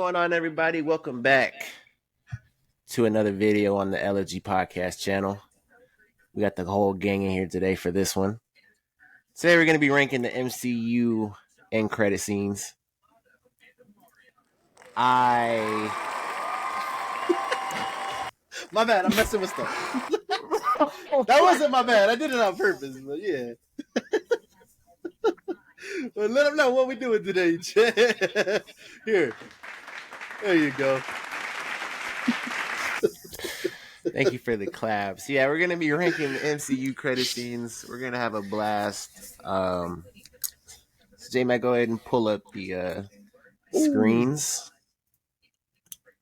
going on, everybody? Welcome back to another video on the Elegy Podcast channel. We got the whole gang in here today for this one. Today we're going to be ranking the MCU end credit scenes. My bad, I'm messing with stuff. That wasn't my bad. I did it on purpose, but yeah. Well, let them know what we're doing today. Here. There you go. Thank you for the claps. Yeah, we're going to be ranking the MCU credit scenes. We're going to have a blast. So Jay might go ahead and pull up the screens.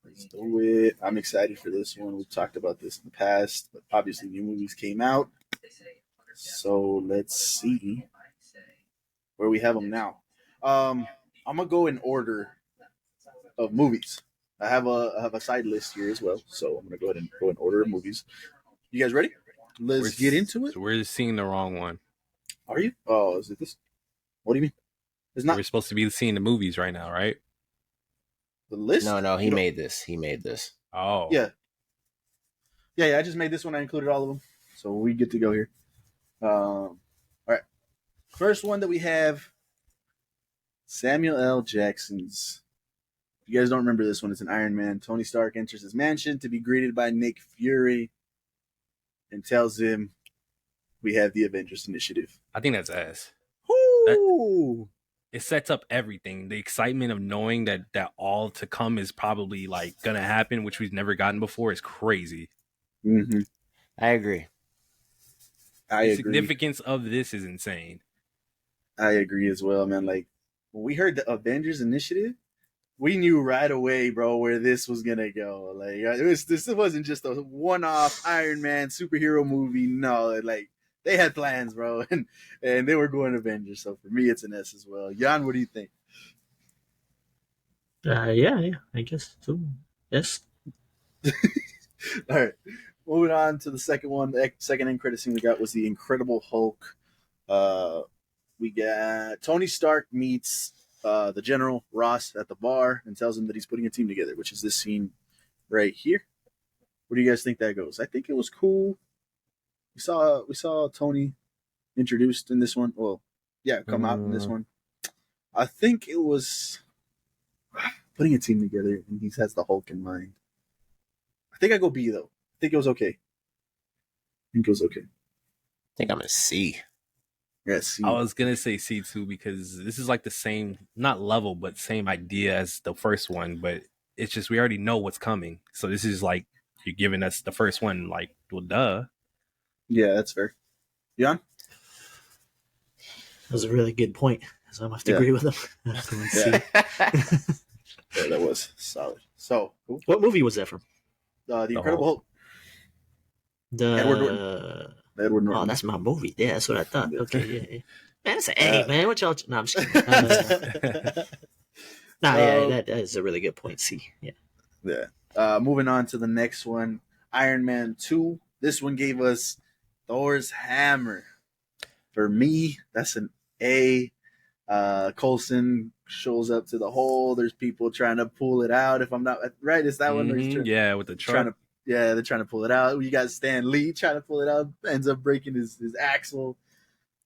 Let's do it. I'm excited for this one. We've talked about this in the past, but obviously new movies came out. So let's see where we have them now. I'm gonna go in order of movies. I have a side list here as well, so I'm gonna go ahead and go in order of movies. You guys ready? Let's get into it. So we're seeing the wrong one. Are you? Oh, is it this? What do you mean? It's not. We're supposed to be seeing the movies right now, right? The list? No, he made this. Oh. Yeah. I just made this one. I included all of them. So we get to go here. All right. First one that we have, Samuel L. Jackson's. If you guys don't remember this one, it's an Iron Man. Tony Stark enters his mansion to be greeted by Nick Fury and tells him, we have the Avengers Initiative. I think that's ass. It sets up everything. The excitement of knowing that all to come is probably like gonna happen, which we've never gotten before, is crazy. Mm-hmm. I agree. The significance of this is insane. I agree as well, man. Like, when we heard the Avengers Initiative, we knew right away, bro, where this was gonna go. Like, this wasn't just a one-off Iron Man superhero movie. No, like, they had plans, bro, and they were going Avengers. So for me, it's an S as well. Jan, what do you think? Yeah, I guess so. Yes. All right, moving on to the second one. The second end credit scene we got was the Incredible Hulk. We got Tony Stark meets the General Ross at the bar and tells him that he's putting a team together, which is this scene right here. What do you guys think that goes? I think it was cool. We saw Tony introduced in this one. Well, yeah, come out in this one. I think it was putting a team together, and he has the Hulk in mind. I think I go B, though. I think it was okay. I think I'm a C. Yeah, C. I was gonna say C too, because this is like the same, not level, but same idea as the first one. But it's just we already know what's coming, so this is like you're giving us the first one. Like, well, duh. Yeah, that's fair. Jan? That was a really good point. So I'm going to have to agree with him. Yeah, that was solid. So, cool. What movie was that from? The Incredible Hulk. Edward Norton. Oh, that's my movie. Yeah, that's what I thought. Okay, yeah. Man, it's an A, man. What y'all... No, I'm just kidding. That is a really good point, C. Yeah. Moving on to the next one, Iron Man 2. This one gave us Thor's hammer. For me, that's an A. Coulson shows up to the hole. There's people trying to pull it out. If I'm not right, is that one? With the truck. They're trying to pull it out. You got Stan Lee trying to pull it out. Ends up breaking his axle.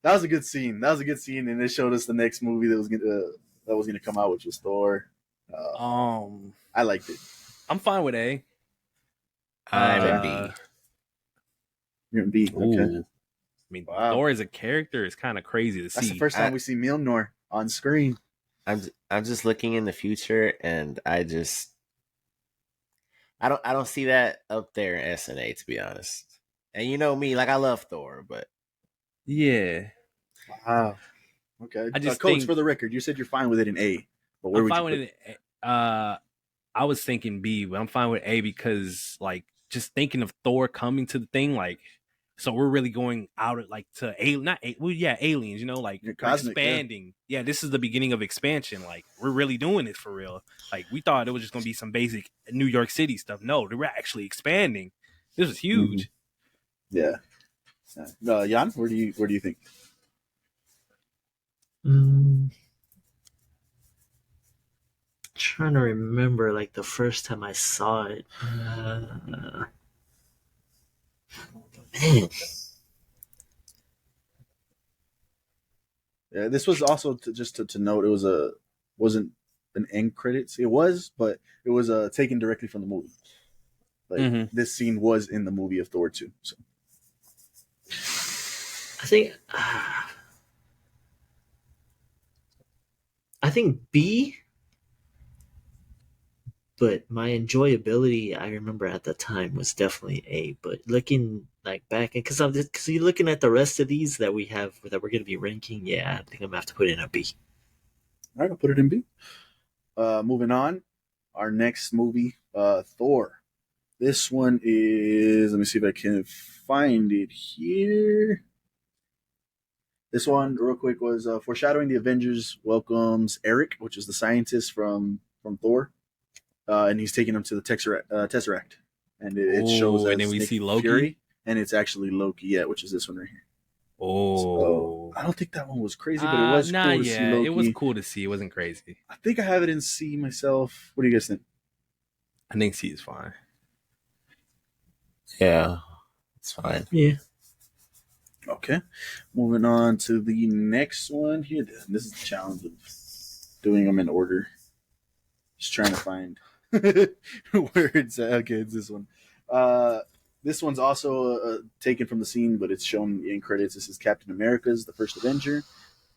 That was a good scene. And it showed us the next movie that was gonna come out, which was Thor. I liked it. I'm fine with A. I'm in B. You're in B. Okay. I mean, wow. Thor as a character is kind of crazy to see. That's the first time we see Mjolnir on screen. I'm just looking in the future, and I don't see that up there in S and A, to be honest. And you know me, like, I love Thor, but yeah. Wow. Okay. I just Coach, for the record, you said you're fine with it in A, but where would you put it? I was thinking B, but I'm fine with A because, like, just thinking of Thor coming to the thing, like, so we're really going out at, like, to aliens, you know, like, cosmic, expanding. Yeah, this is the beginning of expansion. Like, we're really doing it for real. Like, we thought it was just gonna be some basic New York City stuff. No, they were actually expanding. This was huge. Yeah. Jan, where do you think? trying to remember like the first time I saw it. Man. Yeah, this was also to note. It wasn't an end credits. It was, but it was taken directly from the movie. Like this scene was in the movie of Thor 2. So I think B, but my enjoyability I remember at the time was definitely A. But looking like back, because you're looking at the rest of these that we have that we're going to be ranking, yeah, I think I'm gonna have to put it in a B. All right, I'll put it in B. Moving on, our next movie, Thor. This one is, let me see if I can find it here. This one, real quick, was foreshadowing the Avengers welcomes Eric, which is the scientist from Thor, and he's taking him to the Tesseract, and it shows and as then we Nick see Loki, Fury, and it's actually Loki, yeah, which is this one right here. So, I don't think that one was crazy, but it was cool to see Loki. It was cool to see. It wasn't crazy. I think I have it in C myself. What do you guys think? I think C is fine. Yeah, it's fine. Yeah. Okay, moving on to the next one here. This is the challenge of doing them in order. Just trying to find where it's at. Okay, it's this one. This one's also taken from the scene, but it's shown in credits. This is Captain America's The First Avenger.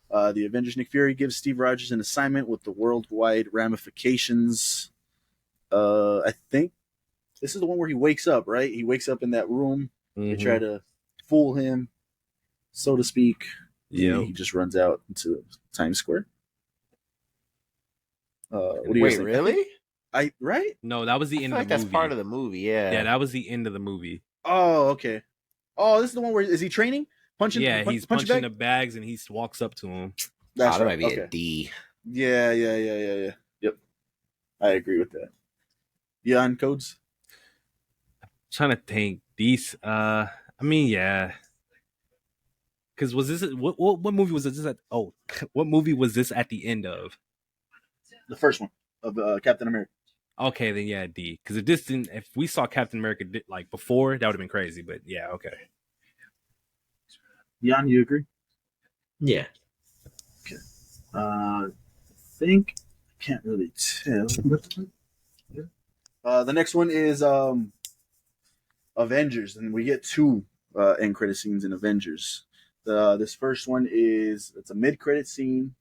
The Avengers Nick Fury gives Steve Rogers an assignment with the worldwide ramifications. I think this is the one where he wakes up, right? He wakes up in that room. They try to fool him, so to speak. Yeah, he just runs out into Times Square. What do you Wait, think? really? Right? No, that was the end of the movie. That's part of the movie. Yeah, that was the end of the movie. Oh, okay. Oh, this is the one where is he training? He's punching the bags and he walks up to him. That's that might be a D. Yeah. Yep, I agree with that. Jan codes. I'm trying to think these. I mean, yeah. Because was this what movie was this at? Oh, what movie was this at the end of? The first one of Captain America. Okay, then yeah, D. Because if we saw Captain America like before, that would have been crazy. But yeah, okay. Jan, you agree? Yeah. Okay. I think I can't really tell. The next one is Avengers, and we get two end credit scenes in Avengers. This first one it's a mid credit scene.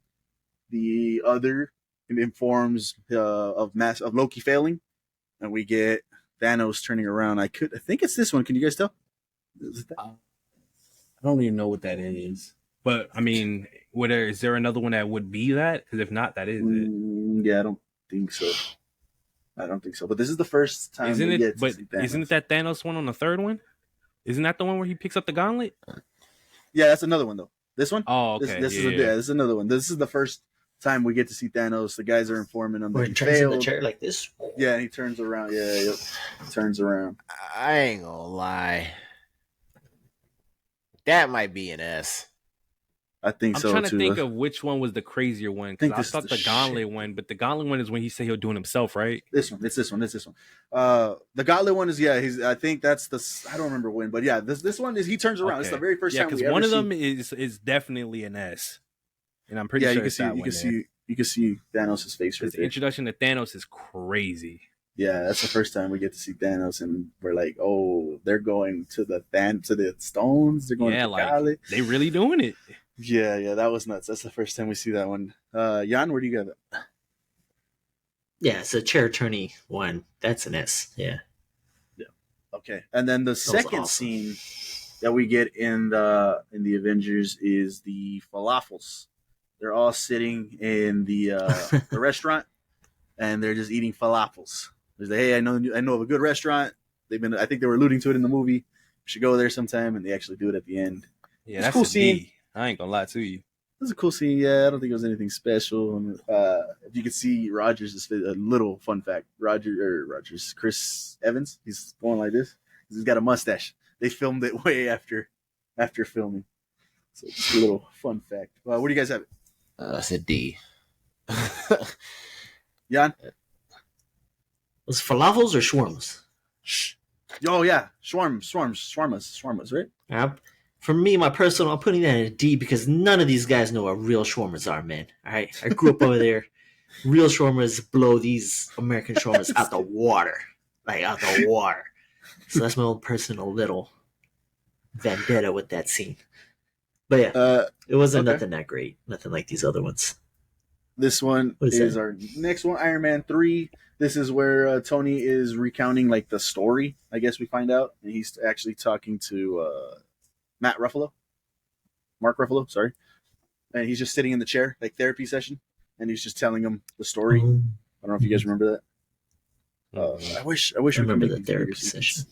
The other informs of Loki failing, and we get Thanos turning around. I think it's this one. Can you guys tell? I don't even know what that is. But I mean, is there another one that would be that? Because if not, that is it. Yeah, I don't think so. But this is the first time we get to see Thanos. Isn't it that Thanos one on the third one? Isn't that the one where he picks up the gauntlet? Yeah, that's another one though. This one? Oh, okay. This is another one. This is the first time we get to see Thanos. The guys are informing him that he turns failed. in the chair like this. Yeah, and he turns around. He turns around. I ain't gonna lie. That might be an S. I think so too. I'm trying to think of which one was the crazier one, because I thought the gauntlet one, but the gauntlet one is when he said he'll do it himself, right? It's this one. The gauntlet one is I think that's I don't remember when, but yeah, this one is he turns around. Okay. It's the very first time. Yeah, because one of them is definitely an S, and I'm pretty sure you can see Thanos' face right there. The introduction to Thanos is crazy. Yeah, that's the first time we get to see Thanos, and we're like, oh, they're going to the stones. They're going to Gauntlet. They really doing it. Yeah, that was nuts. That's the first time we see that one. Jan, where do you got it? Yeah, it's a chair turny one. That's an S. Yeah. Okay, and then the second scene that we get in the Avengers is the falafels. They're all sitting in the restaurant, and they're just eating falafels. There's hey, I know of a good restaurant. I think they were alluding to it in the movie. We should go there sometime, and they actually do it at the end. Yeah, that's cool scene. I ain't gonna lie to you. It was a cool scene. Yeah, I don't think it was anything special. If you could see Rogers' a little fun fact. Chris Evans, he's going like this. He's got a mustache. They filmed it way after filming. So just a little fun fact. What do you guys have? I said D. Jan? Was it falafels or shawarmas? Oh yeah, shawarmas, right? For me, my personal, I'm putting that in a D because none of these guys know what real shawarmas are, man. All right, I grew up over there. Real shawarmas blow these American shawarmas out the water, like out the water. So that's my own personal little vendetta with that scene. But yeah, it wasn't nothing that great. Nothing like these other ones. This one is our next one, Iron Man 3. This is where Tony is recounting like the story, I guess we find out. And he's actually talking to Mark Ruffalo, sorry. And he's just sitting in the chair, like therapy session, and he's just telling him the story. I don't know if you guys remember that. I wish I we could remember make the therapy session.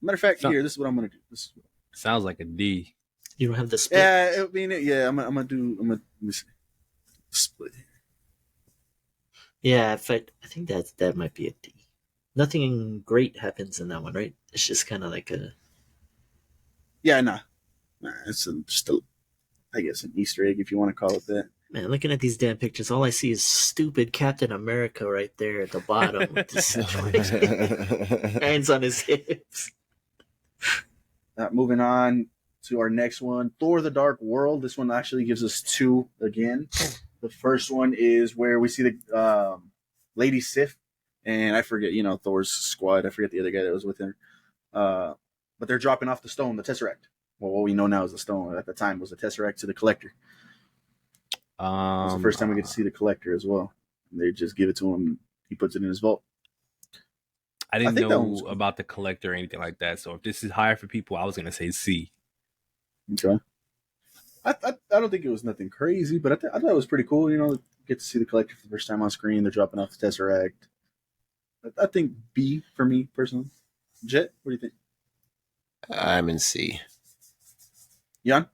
Matter of fact, here, this is what I'm gonna do. Sounds like a D. You don't have the split. Yeah, I mean, yeah, I'm gonna let me see. Split. Yeah, I think that might be a D. Nothing great happens in that one, right? It's just kind of like a. Yeah, nah, it's just a, I guess, an Easter egg if you want to call it that. Man, looking at these damn pictures, all I see is stupid Captain America right there at the bottom with this hands on his hips. Moving on to our next one, Thor: The Dark World. This one actually gives us two again. The first one is where we see the Lady Sif, and I forget, Thor's squad. I forget the other guy that was with him. But they're dropping off the stone, the Tesseract. Well, what we know now is the stone. At the time, was the Tesseract to the Collector. It's the first time we get to see the Collector as well. And they just give it to him. He puts it in his vault. I didn't know about the Collector or anything like that. So if this is higher for people, I was going to say C. Okay. I don't think it was nothing crazy, but I thought it was pretty cool. Get to see the Collector for the first time on screen. They're dropping off the Tesseract. I think B for me personally. Jet, what do you think? I'm in C. Jan?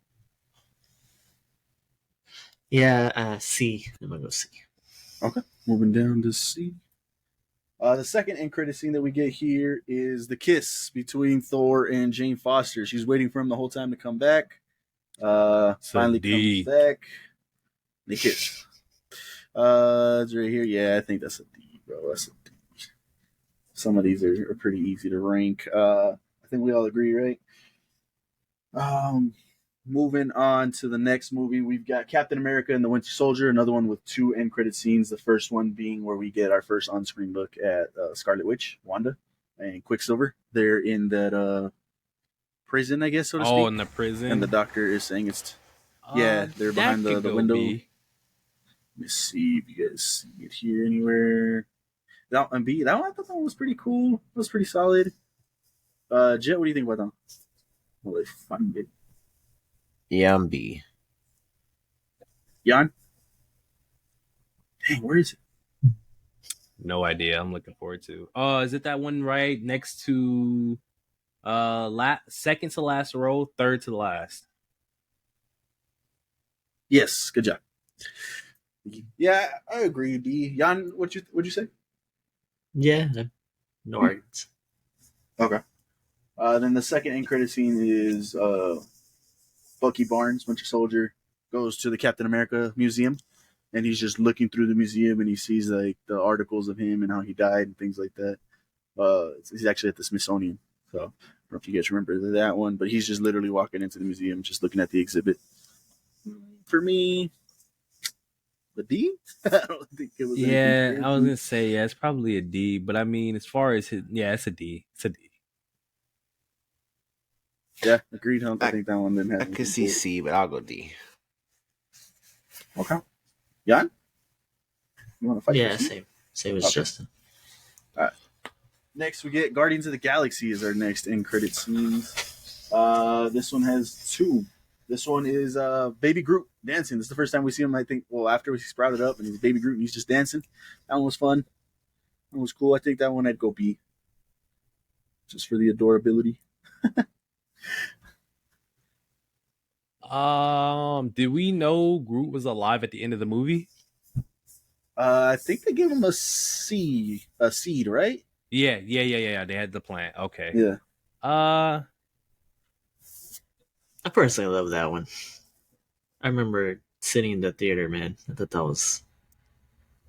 Yeah, C. I'm gonna go C. Okay, moving down to C. The second end credit scene that we get here is the kiss between Thor and Jane Foster. She's waiting for him the whole time to come back. Finally comes back. They kiss. It's right here. Yeah, I think that's a D, bro. That's a D. Some of these are pretty easy to rank. I think we all agree, right? Moving on to the next movie, we've got Captain America and the Winter Soldier, another one with two end credit scenes. The first one being where we get our first on-screen look at Scarlet Witch, Wanda, and Quicksilver. They're in that prison, I guess, so to speak. Oh, in the prison? And the doctor is saying it's... yeah, they're behind the window. B. Let me see if you guys see it here anywhere. That one, B. That one, I thought that one was pretty cool. It was pretty solid. Jet, what do you think about that? Well, they find it. Yeah, I'm B. Jan? Dang, where is it? No idea. I'm looking forward to. Is it that one right next to second to last row, third to the last? Yes, good job. Yeah, I agree. B. Jan, what'd you say? Yeah, no arguments. Okay. Then the second end credit scene is Bucky Barnes, Winter Soldier, goes to the Captain America Museum, and he's just looking through the museum, and he sees like the articles of him and how he died and things like that. He's actually at the Smithsonian, so I don't know if you guys remember that one, but he's just literally walking into the museum, just looking at the exhibit. For me, the D. I don't think it was. Yeah, I was gonna say it's probably a D, but I mean, as far as it's a D. It's a D. Yeah, agreed. I think that one didn't have. I could see C, but I'll go D. Okay. Jan? You want to fight? Yeah, same as Justin. All right. Next, we get Guardians of the Galaxy as our next end credit scenes. This one has two. This one is Baby Groot dancing. This is the first time we see him, I think, after he sprouted up and he's Baby Groot and he's just dancing. That one was fun. That one was cool. I think that one I'd go B. Just for the adorability. Did we know Groot was alive at the end of the movie? I think they gave him a seed, right? Yeah. They had the plant. Okay. Yeah. I personally love that one. I remember sitting in the theater, man. I thought that was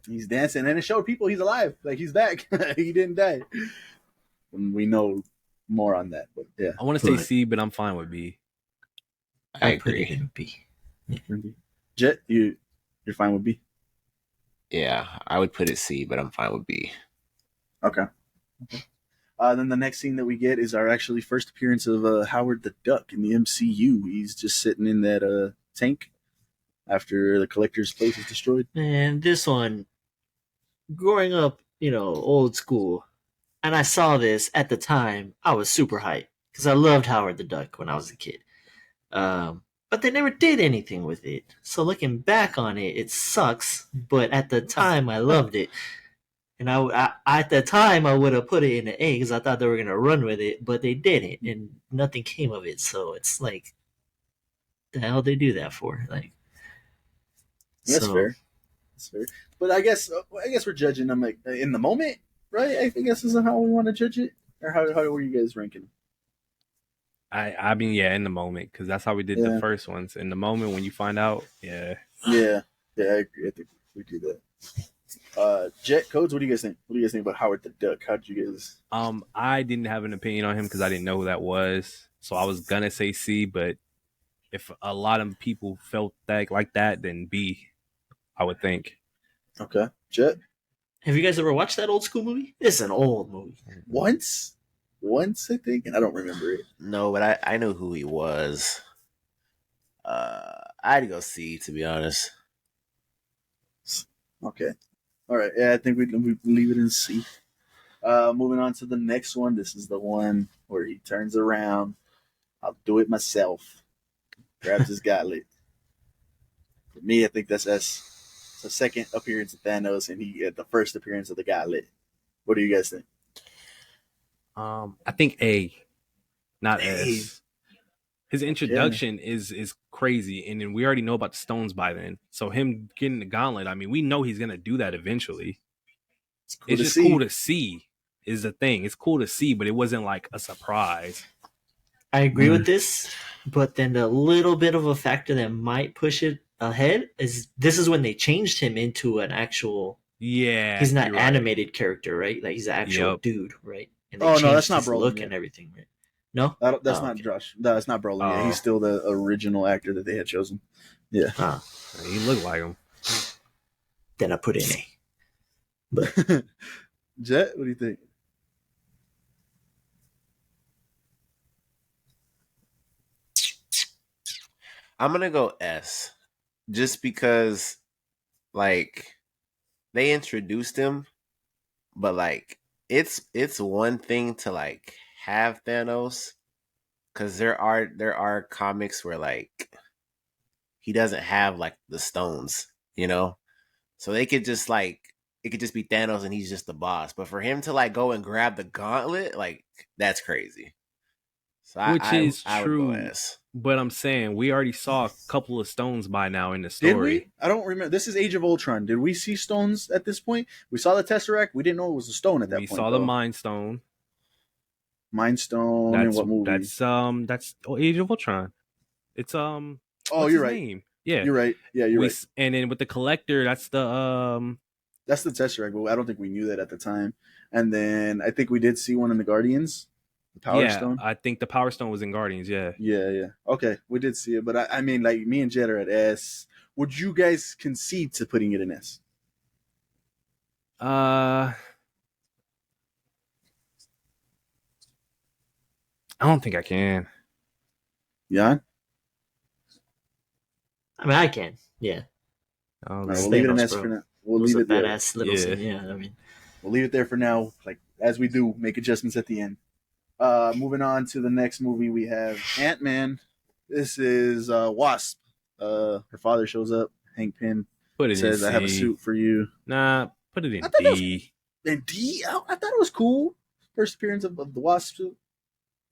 He's dancing, and it showed people he's alive. Like, he's back. He didn't die. And we know more on that, but yeah. I want to say But- C, but I'm fine with B. I I put it agree. in B. Jet, you're fine with B? Yeah, I would put it C, but I'm fine with B. Okay. Then the next scene that we get is our actually first appearance of Howard the Duck in the MCU. He's just sitting in that tank after the Collector's place is destroyed. And this one, growing up, old school, and I saw this at the time, I was super hyped because I loved Howard the Duck when I was a kid. But they never did anything with it. So looking back on it, it sucks. But at the time, I loved it. And I at the time, I would have put it in an A because I thought they were gonna run with it, but they didn't, and nothing came of it. So it's like, the hell they do that for? Like, That's so, fair. That's fair. But I guess we're judging them like in the moment, right? I guess is how we want to judge it, or how were you guys ranking? I mean, yeah, in the moment, because that's how we did Yeah. the first ones. In the moment when you find out, yeah. Yeah, I agree. I think we do that. Jet Codes, what do you guys think? What do you guys think about Howard the Duck? How did you guys? I didn't have an opinion on him because I didn't know who that was. So I was gonna say C, but if a lot of people felt that like that, then B, I would think. Okay, Jet. have you guys ever watched that old school movie? It's an old movie. Once I think, and I don't remember it. No, but I know who he was. I'd go C, to be honest. Okay, all right. Yeah, I think we leave it in C. Moving on to the next one. This is the one where he turns around. I'll do it myself. Grabs his gauntlet. For me, I think that's the second appearance of Thanos, and he had the first appearance of the gauntlet. What do you guys think? I think A, not A. S. His introduction is crazy, and then we already know about the stones by then. So him getting the gauntlet, I mean, we know he's gonna do that eventually. It's It's just cool to see. Is the thing. It's cool to see, but it wasn't like a surprise. I agree with this, but then the little bit of a factor that might push it ahead is this is when they changed him into an actual. Yeah, He's not you're right. animated character, right? Like, he's an actual Yep. dude, right? And Oh, no, changed that's not his Brolin look yet. and everything, right? No, That's Oh, not okay. Josh. No, that's not Brolin. Yeah, Oh. he's still the original actor that they had chosen. Yeah. Ah, He looked like him. then I put in A. But Jet, what do you think? I'm gonna go S, just because, like, they introduced him, but like, it's one thing to like have Thanos, because there are comics where like he doesn't have like the stones, so they could just like it could just be Thanos and he's just the boss. But for him to like go and grab the gauntlet, like, that's crazy. So Which is I would true. go S. But I'm saying we already saw a couple of stones by now in the Did story. we? I don't remember. This is Age of Ultron. Did we see stones at this point? We saw the Tesseract. We didn't know it was a stone at that We point. saw the though. Mind Stone. Mind Stone in what movie? That's Age of Ultron. It's oh, what's you're his right. name? Yeah, You're right. Yeah, you're right. And then with the Collector, that's the That's the Tesseract, but I don't think we knew that at the time. And then I think we did see one in the Guardians, the Power Stone. I think the Power Stone was in Guardians. Yeah. Yeah. Okay, we did see it, but I mean, like, me and Jet are at S. Would you guys concede to putting it in S? I don't think I can. Yeah. I mean, I can. Yeah, Oh, All right, It's we'll leave it in Thanos, S bro. for now. it We'll was leave a it there. badass little Yeah. scene. Yeah, I mean, We'll leave it there for now. Like, as we do, make adjustments at the end. Moving on to the next movie, we have Ant-Man. This is Wasp. Her father shows up. Hank Pym put it says, in C. "I have a suit for you." Nah, put it in I thought that was- D. And D, I thought it was cool. First appearance of the Wasp suit.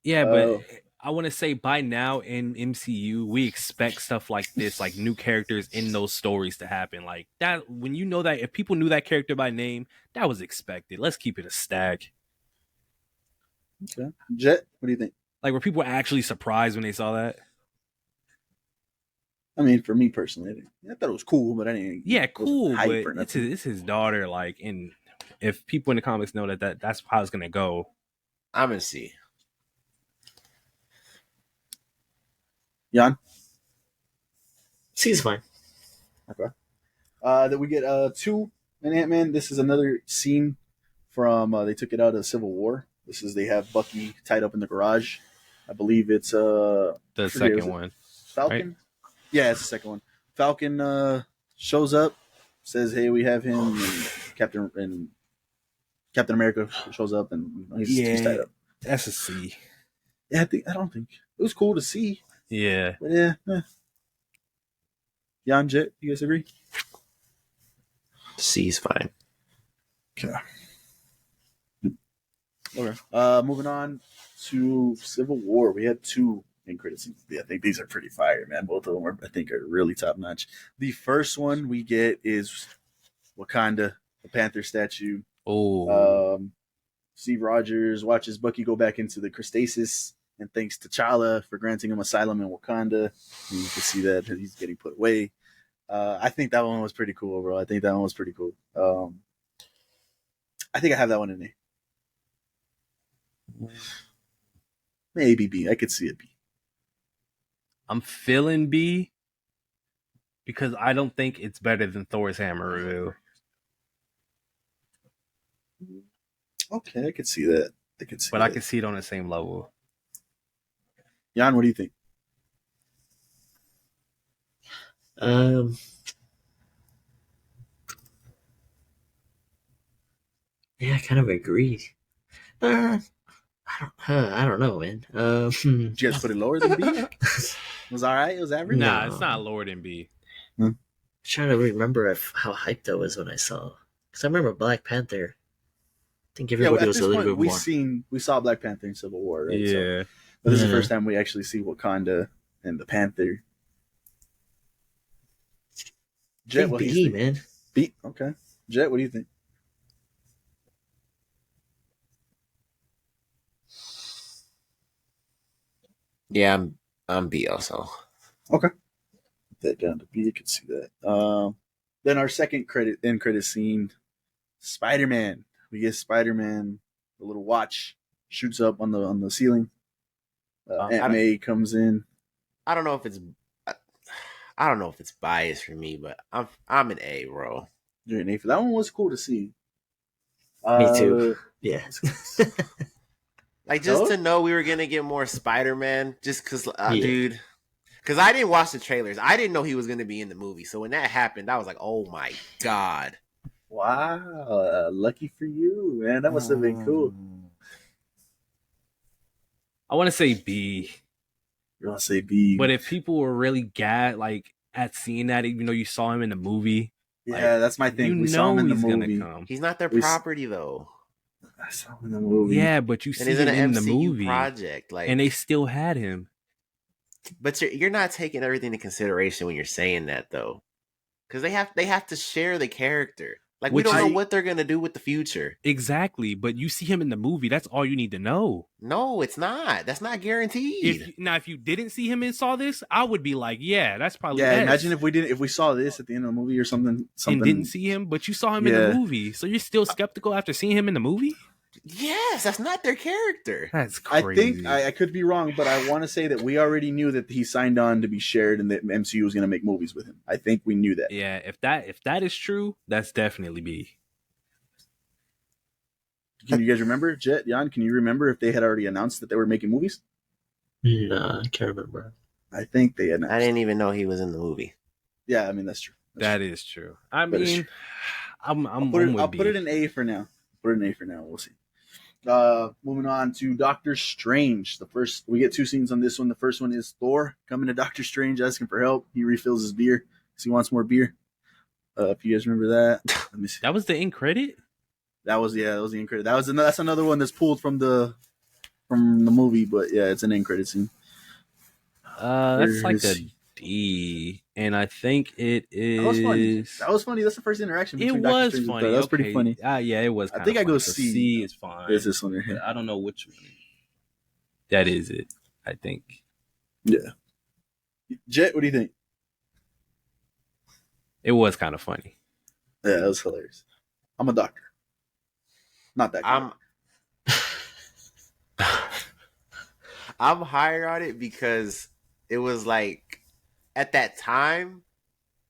Yeah, but I want to say by now in MCU, we expect stuff like this, like new characters in those stories to happen. Like that, when you know that if people knew that character by name, that was expected. Let's keep it a stack. Okay. Jet, what do you think? Like, were people actually surprised when they saw that? I mean, for me personally, I thought it was cool, but I didn't. Yeah, cool, but hype or nothing. it's his daughter. Like, and if people in the comics know that's how it's gonna go. I'm gonna see. Jan? Seems fine. Okay. Then we get 2 in Ant-Man. This is another scene from they took it out of Civil War. This is they have Bucky tied up in the garage. I believe it's The second one, Falcon. right? Yeah, it's the second one. Falcon shows up, says, "Hey, we have him." And Captain America shows up, and he's tied up. That's a C. Yeah, I don't think it was cool to see. Yeah, But yeah. Jan, Jet, you guys agree? C's fine. Okay. Moving on to Civil War. We had 2 in credit scenes. I think these are pretty fire, man. Both of them are really top notch. The first one we get is Wakanda, the Panther statue. Oh, Steve Rogers watches Bucky go back into the Cristasis and thanks T'Challa for granting him asylum in Wakanda. And you can see that he's getting put away. I think that one was pretty cool overall. I think I have that one in A. Maybe B. I could see it B. I'm feeling B because I don't think it's better than Thor's hammer review. Okay, I could see that. I could see But that. I can see it on the same level. Jan, what do you think? Yeah, I kind of agree. I don't know, man. Did you guys put it lower than B? It was all right. It was average. Nah, No. it's not lower than B. I'm trying to remember how hyped I was when I saw. Because I remember Black Panther. I think everybody at was this a little point, bit more. we saw Black Panther in Civil War, right? Yeah. So, but this is the Yeah. first time we actually see Wakanda and the Panther. Jet, Think what do you B, think? man. B. Okay. Jet, what do you think? Yeah, I'm B also. Okay. Put that down to B. You can see that. Then our second end credit scene, Spider-Man. We get Spider-Man. The little watch shoots up on the ceiling. Aunt May comes in. I don't know if it's biased for me, but I'm an A, bro. You're an A for that one. Was cool to see. Me too. Yeah. Like, just No? to know we were gonna get more Spider-Man, just because, Yeah. dude. Because I didn't watch the trailers. I didn't know he was gonna be in the movie. So when that happened, I was like, "Oh my god!" Wow, lucky for you, man. That must have been cool. I want to say B. You're gonna say B, But if people were really at seeing that, even though you saw him in the movie, yeah, that's my thing. you We saw know him in the he's movie. gonna come. He's not their We s- property though, I saw him in the movie. Yeah, but you and see he's him in in an the MCU movie, project. Like, and they still had him. but you're not taking everything into consideration when you're saying that though, because they have to share the character. Like, we Which don't know is- what they're gonna do with the future. Exactly, but you see him in the movie. That's all you need to know. No, it's not. That's not guaranteed. If you didn't see him and saw this, I would be like, yeah, that's probably Yeah, S. imagine if we saw this at the end of the movie or something and didn't see him, but you saw him in the movie, so you're still skeptical after seeing him in the movie. Yes, that's not their character. That's I crazy. think I could be wrong, but I want to say that we already knew that he signed on to be shared and that MCU was going to make movies with him. I think we knew that. Yeah, if that is true, that's definitely B. Can you guys remember, Jet, Jan? Can you remember if they had already announced that they were making movies? Nah, I can't remember. I think they announced. I didn't even know he was in the movie. Yeah, I mean that's true. That is true. I That is mean, true. I'm I'll with put it B. in A for now. Put it in A for now. We'll see. Moving on to Doctor Strange. We get 2 scenes on this one. The first one is Thor coming to Doctor Strange asking for help. He refills his beer because he wants more beer. If you guys remember that, let me see. That was the end credit. That was the end credit. That's another one that's pulled from the movie, but yeah, it's an end credit scene. That's like Where's- a D, and I think it That was funny. is. That was funny. That's the first interaction It between Doctor was Strange and funny. Thor. That was pretty Okay. funny. Yeah, it was. I kinda think I go funny. So C. C is fine. There's this one right But here. I don't know which one. That is it. I think. Yeah. Jet, what do you think? It was kind of funny. Yeah, it was hilarious. I'm a doctor. Not that kind. I'm higher on it because it was like at that time,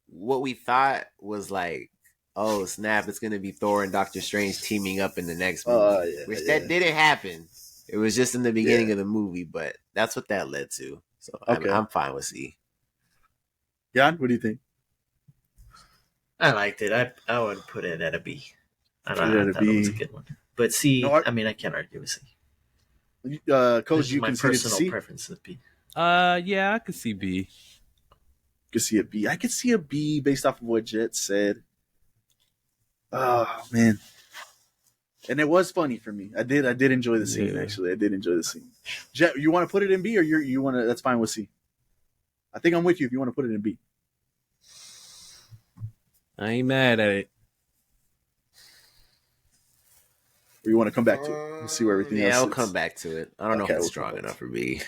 what we thought was like, oh snap, it's gonna be Thor and Doctor Strange teaming up in the next movie, Yeah, which that didn't happen. It was just in the beginning of the movie, but that's what that led to. So Okay. I'm fine with C. Jan, what do you think? I liked it. I would put it at a B. I Put it at a thought it was a B. good one. But C, No, I mean, I can't argue with C. Coach, This is you my consider personal C? preference with B. Yeah, I could see B. Could see a B. I could see a B based off of what Jet said. Oh man. And it was funny for me. I did enjoy the scene, actually. I did enjoy the scene. Jet, you want to put it in B or you want to, that's fine with C. I think I'm with you if you want to put it in B. I ain't mad at it. Or you want to come back to it? We'll see where everything else is. Yeah, I'll come back to it. I don't know if it's strong enough for B.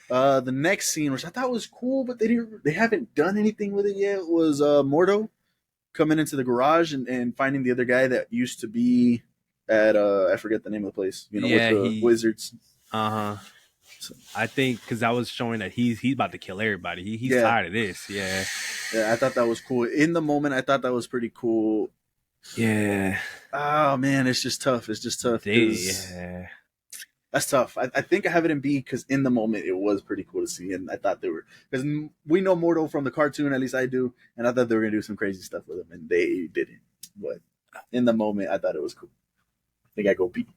The next scene, which I thought was cool, but they haven't done anything with it yet, was Mordo coming into the garage and finding the other guy that used to be at I forget the name of the place, with the wizards. So, I think because I was showing that he's about to kill everybody. He's tired of this. Yeah, I thought that was cool. In the moment, I thought that was pretty cool. Yeah. Oh man, it's just tough. Yeah. That's tough. I think I have it in B because in the moment it was pretty cool to see, and I thought they were, because we know Mordo from the cartoon, at least I do, and I thought they were gonna do some crazy stuff with him, and they didn't. But in the moment, I thought it was cool. I think I go B.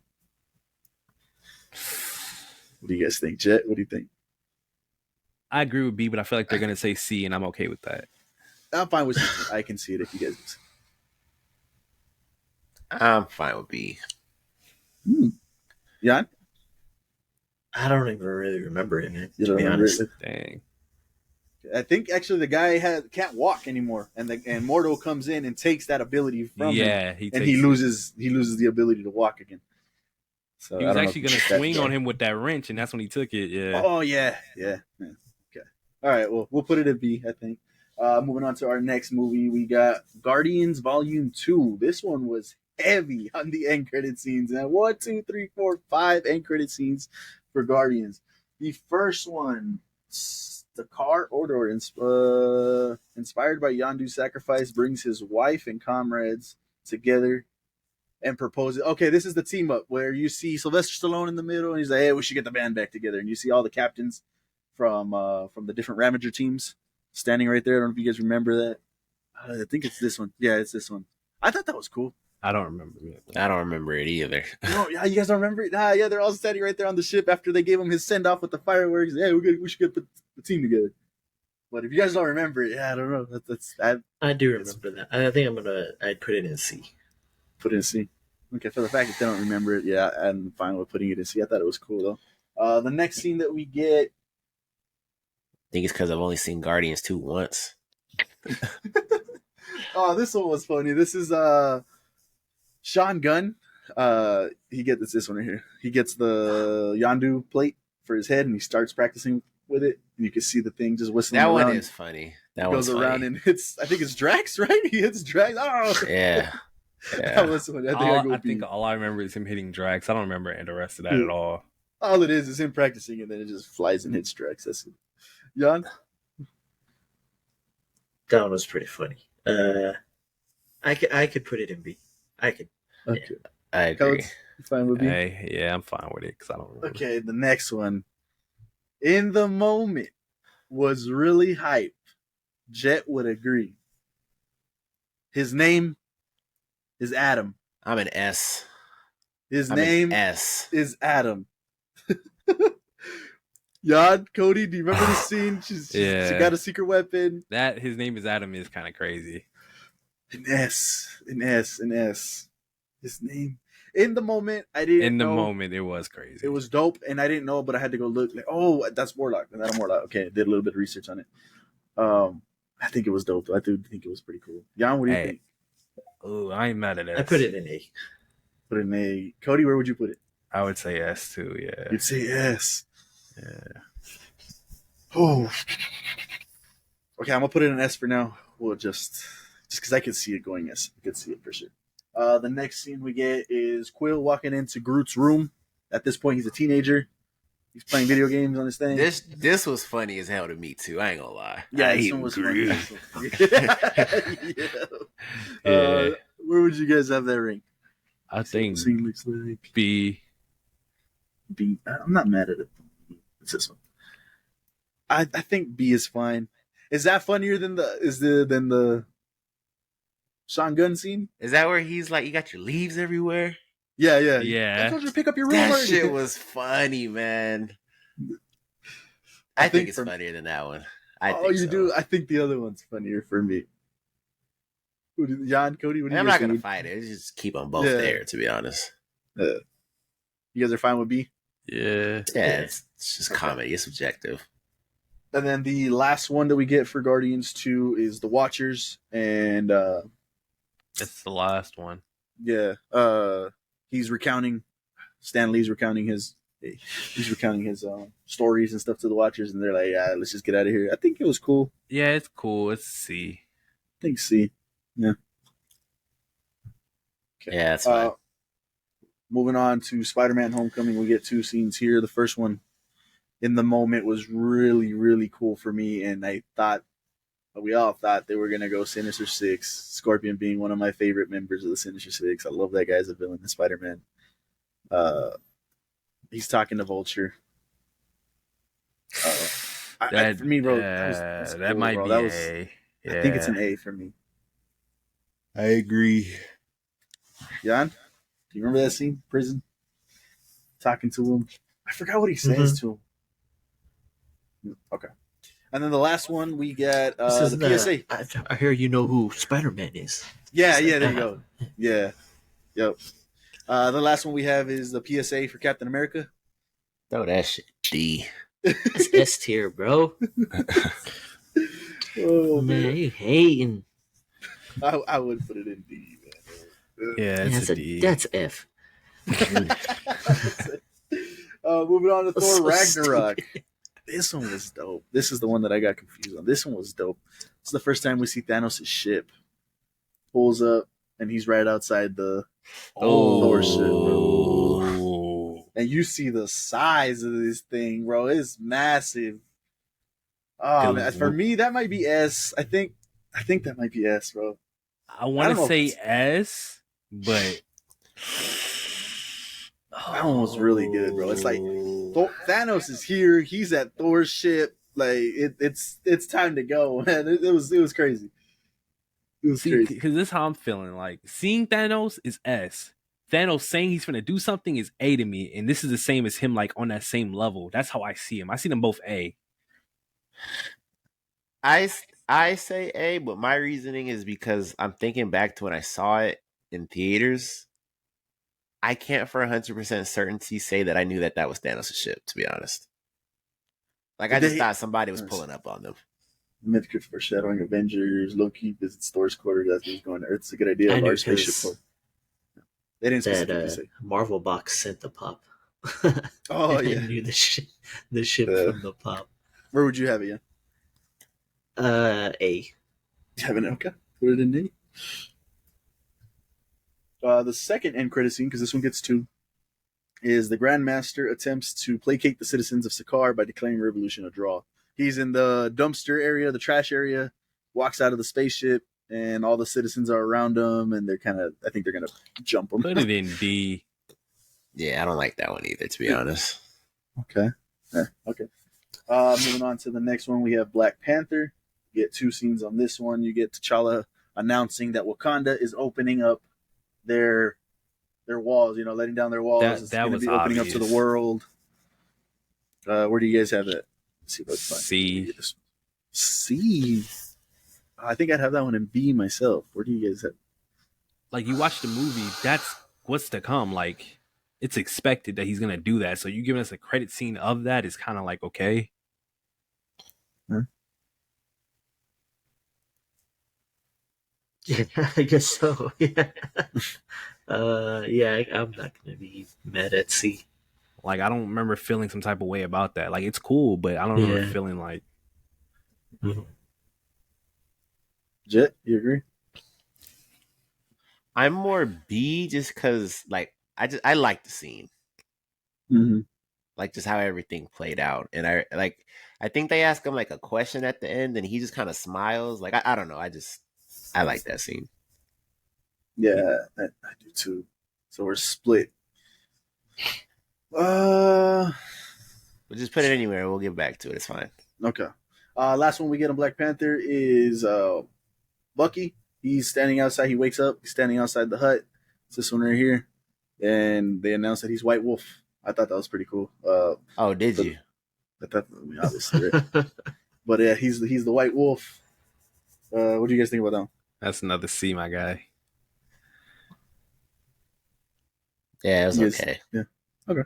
What do you guys think, Jet? What do you think? I agree with B, but I feel like they're gonna say C, and I'm okay with that. I'm fine with C. I can see it if you guys do. I'm fine with B. Jan? I don't even really remember it, to be honest. Dang. I think actually the guy can't walk anymore, and Mordo comes in and takes that ability from him, he loses the ability to walk again. So he was actually going to swing on him with that wrench, and that's when he took it. Yeah. Oh yeah. Okay. All right. Well, we'll put it at B, I think. Moving on to our next movie, we got Guardians Volume 2. This one was heavy on the end credit scenes. And 1, 2, 3, 4, 5 end credit scenes for Guardians. The first one, the car order, inspired by Yondu's sacrifice, brings his wife and comrades together and proposes. Okay, this is the team up where you see Sylvester Stallone in the middle, and he's like, "Hey, we should get the band back together." And you see all the captains from the different Ravager teams standing right there. I don't know if you guys remember that. I think it's this one. Yeah, it's this one. I thought that was cool. I don't remember it. I don't remember it either. Yeah, you guys don't remember it? Yeah, they're all standing right there on the ship after they gave him his send off with the fireworks. Yeah, we should get the team together. But if you guys don't remember it, I don't know. I do remember that. I think I'd put it in C. Put it in C. Okay, for the fact that they don't remember it, yeah, I'm fine with putting it in C. I thought it was cool though. The next scene that we get, I think it's because I've only seen Guardians 2 once. Oh, this one was funny. This is Sean Gunn. He gets this one right here. He gets the Yondu plate for his head, and he starts practicing with it. And you can see the thing just whistling around. That one is funny. That goes around, and I think it's Drax, right? He hits Drax. Oh, yeah. That was funny. I think all I remember is him hitting Drax. I don't remember the rest of that at all. All it is him practicing, and then it just flies and hits Drax. That's it. Jan? That one was pretty funny. I could put it in B. I could. Okay. Yeah. I agree. Fine with B? Yeah, I'm fine with it because I don't remember. Okay, the next one. In the moment was really hype. Jet would agree. His name is Adam. I'm an S. His name S. is Adam. Jan, Cody, do you remember the scene? She got a secret weapon. That his name is Adam is kind of crazy. An S. His name. In the moment, I didn't know. In the moment, it was crazy. It was dope, and I didn't know, but I had to go look. Like, oh, that's Warlock. And I'm Warlock. Okay, I did a little bit of research on it. I think it was dope. I do think it was pretty cool. Jan, what do you think? Oh, I ain't mad at S. I put it in A. Put it in A. Cody, where would you put it? I would say S too. Yeah. You'd say S. Yeah. Oh. Okay, I'm gonna put it in S for now. We'll just just because I could see it going. Yes, I could see it for sure. The next scene we get is Quill walking into Groot's room. At this point, he's a teenager. He's playing video games on his thing. This was funny as hell to me too. I ain't gonna lie. Yeah, this one was funny. Yeah. Where would you guys have that ring? I think scene looks like B. B. I'm not mad at it. It's this one. I think B is fine. Is that funnier than the Sean Gunn scene? Is that where he's like, you got your leaves everywhere? Yeah. Yeah. I told you to pick up your room. That shit was funny, man. I think it's funnier than that one. Do? I think the other one's funnier for me. Jan, Cody, I'm not gonna fight it. Just keep them both there, to be honest. You guys are fine with B? Yeah. It's just comedy. It's subjective. And then the last one that we get for Guardians 2 is the Watchers, and it's the last one. Yeah. He's recounting. Stan Lee's recounting his stories and stuff to the Watchers, and they're like, "Yeah, let's just get out of here." I think it was cool. Yeah, it's cool. It's C. I think C. Yeah. Okay. Yeah, that's fine. Moving on to Spider-Man: Homecoming, we get 2 scenes here. The first one, in the moment, was really, really cool for me, and we all thought they were gonna go Sinister Six. Scorpion being one of my favorite members of the Sinister Six. I love that guy as a villain in Spider-Man. He's talking to Vulture. For me, bro, that cool, might bro. be that was, A. Yeah. I think it's an A for me. I agree. Jan, do you remember that scene? Prison, talking to him. I forgot what he says to him. Okay. And then the last one we get the PSA. I hear you know who Spider-Man is. Yeah, there you go. Yeah. Yep. The last one we have is the PSA for Captain America. Throw that shit D. That's S tier, bro. Oh man, you hating. I would put it in D, man. Yeah, it's a D. That's F. Moving on to Thor So Ragnarok. stupid. This one was dope. This is the one that I got confused on. This one was dope. It's the first time we see Thanos' ship. Pulls up, and he's right outside the Thor ship, bro. And you see the size of this thing, bro. It's massive. Oh, man. For me, that might be S. I think that might be S, bro. I want to say S, but that one was really good, bro. It's like Thanos is here. He's at Thor's ship. Like it's time to go, man. It was crazy. It was crazy because this is how I'm feeling. Like seeing Thanos is S. Thanos saying he's gonna do something is A to me, and this is the same as him, like on that same level. That's how I see him. I see them both A. I say A, but my reasoning is because I'm thinking back to when I saw it in theaters. I can't for 100% certainty say that I knew that was Thanos' ship, to be honest. Like, I just thought somebody was pulling up on them. Mythic foreshadowing Avengers, Loki visits Thor's quarters as he's going there. It's a good idea. Our spaceship. They didn't specifically say. Marvel box sent the pop. Oh, yeah. I knew the ship from the pop. Where would you have it, A. You have it? Okay. Put it in A. The second end credit scene, because this one gets 2, is the Grandmaster attempts to placate the citizens of Sakaar by declaring revolution a draw. He's in the dumpster area, the trash area, walks out of the spaceship, and all the citizens are around him, and I think they're going to jump him. Put it in D. Yeah, I don't like that one either, to be honest. Okay. Yeah, okay. Moving on to the next one, we have Black Panther. You get 2 scenes on this one. You get T'Challa announcing that Wakanda is opening up their walls, letting down their walls. It's going to be opening up to the world. Where do you guys have that? Let's see if I can find C. C. I think I'd have that one in B myself. Where do you guys have? Like, you watch the movie, that's what's to come. Like, it's expected that he's going to do that. So you giving us a credit scene of that is kind of like, okay. Huh? Yeah, I guess so. Yeah. I'm not gonna be mad at C. Like, I don't remember feeling some type of way about that. Like, it's cool, but I don't remember feeling like. Jet, you agree? I'm more B just because like I like the scene. Mm-hmm. Like just how everything played out. And I think they ask him like a question at the end and he just kind of smiles. Like I don't know. I like that scene. Yeah, I do too. So we're split. Uh We'll just put it anywhere. We'll get back to it. It's fine. okay. Last one we get on Black Panther is Bucky. He's standing outside. He wakes up. He's standing outside the hut. It's this one right here, and they announce that he's White Wolf. I thought that was pretty cool. Oh, did you? I thought, I mean, obviously, right? But yeah, he's the White Wolf. What do you guys think about that one? That's another C, my guy. Yeah, it was Yes. okay. Yeah. Okay.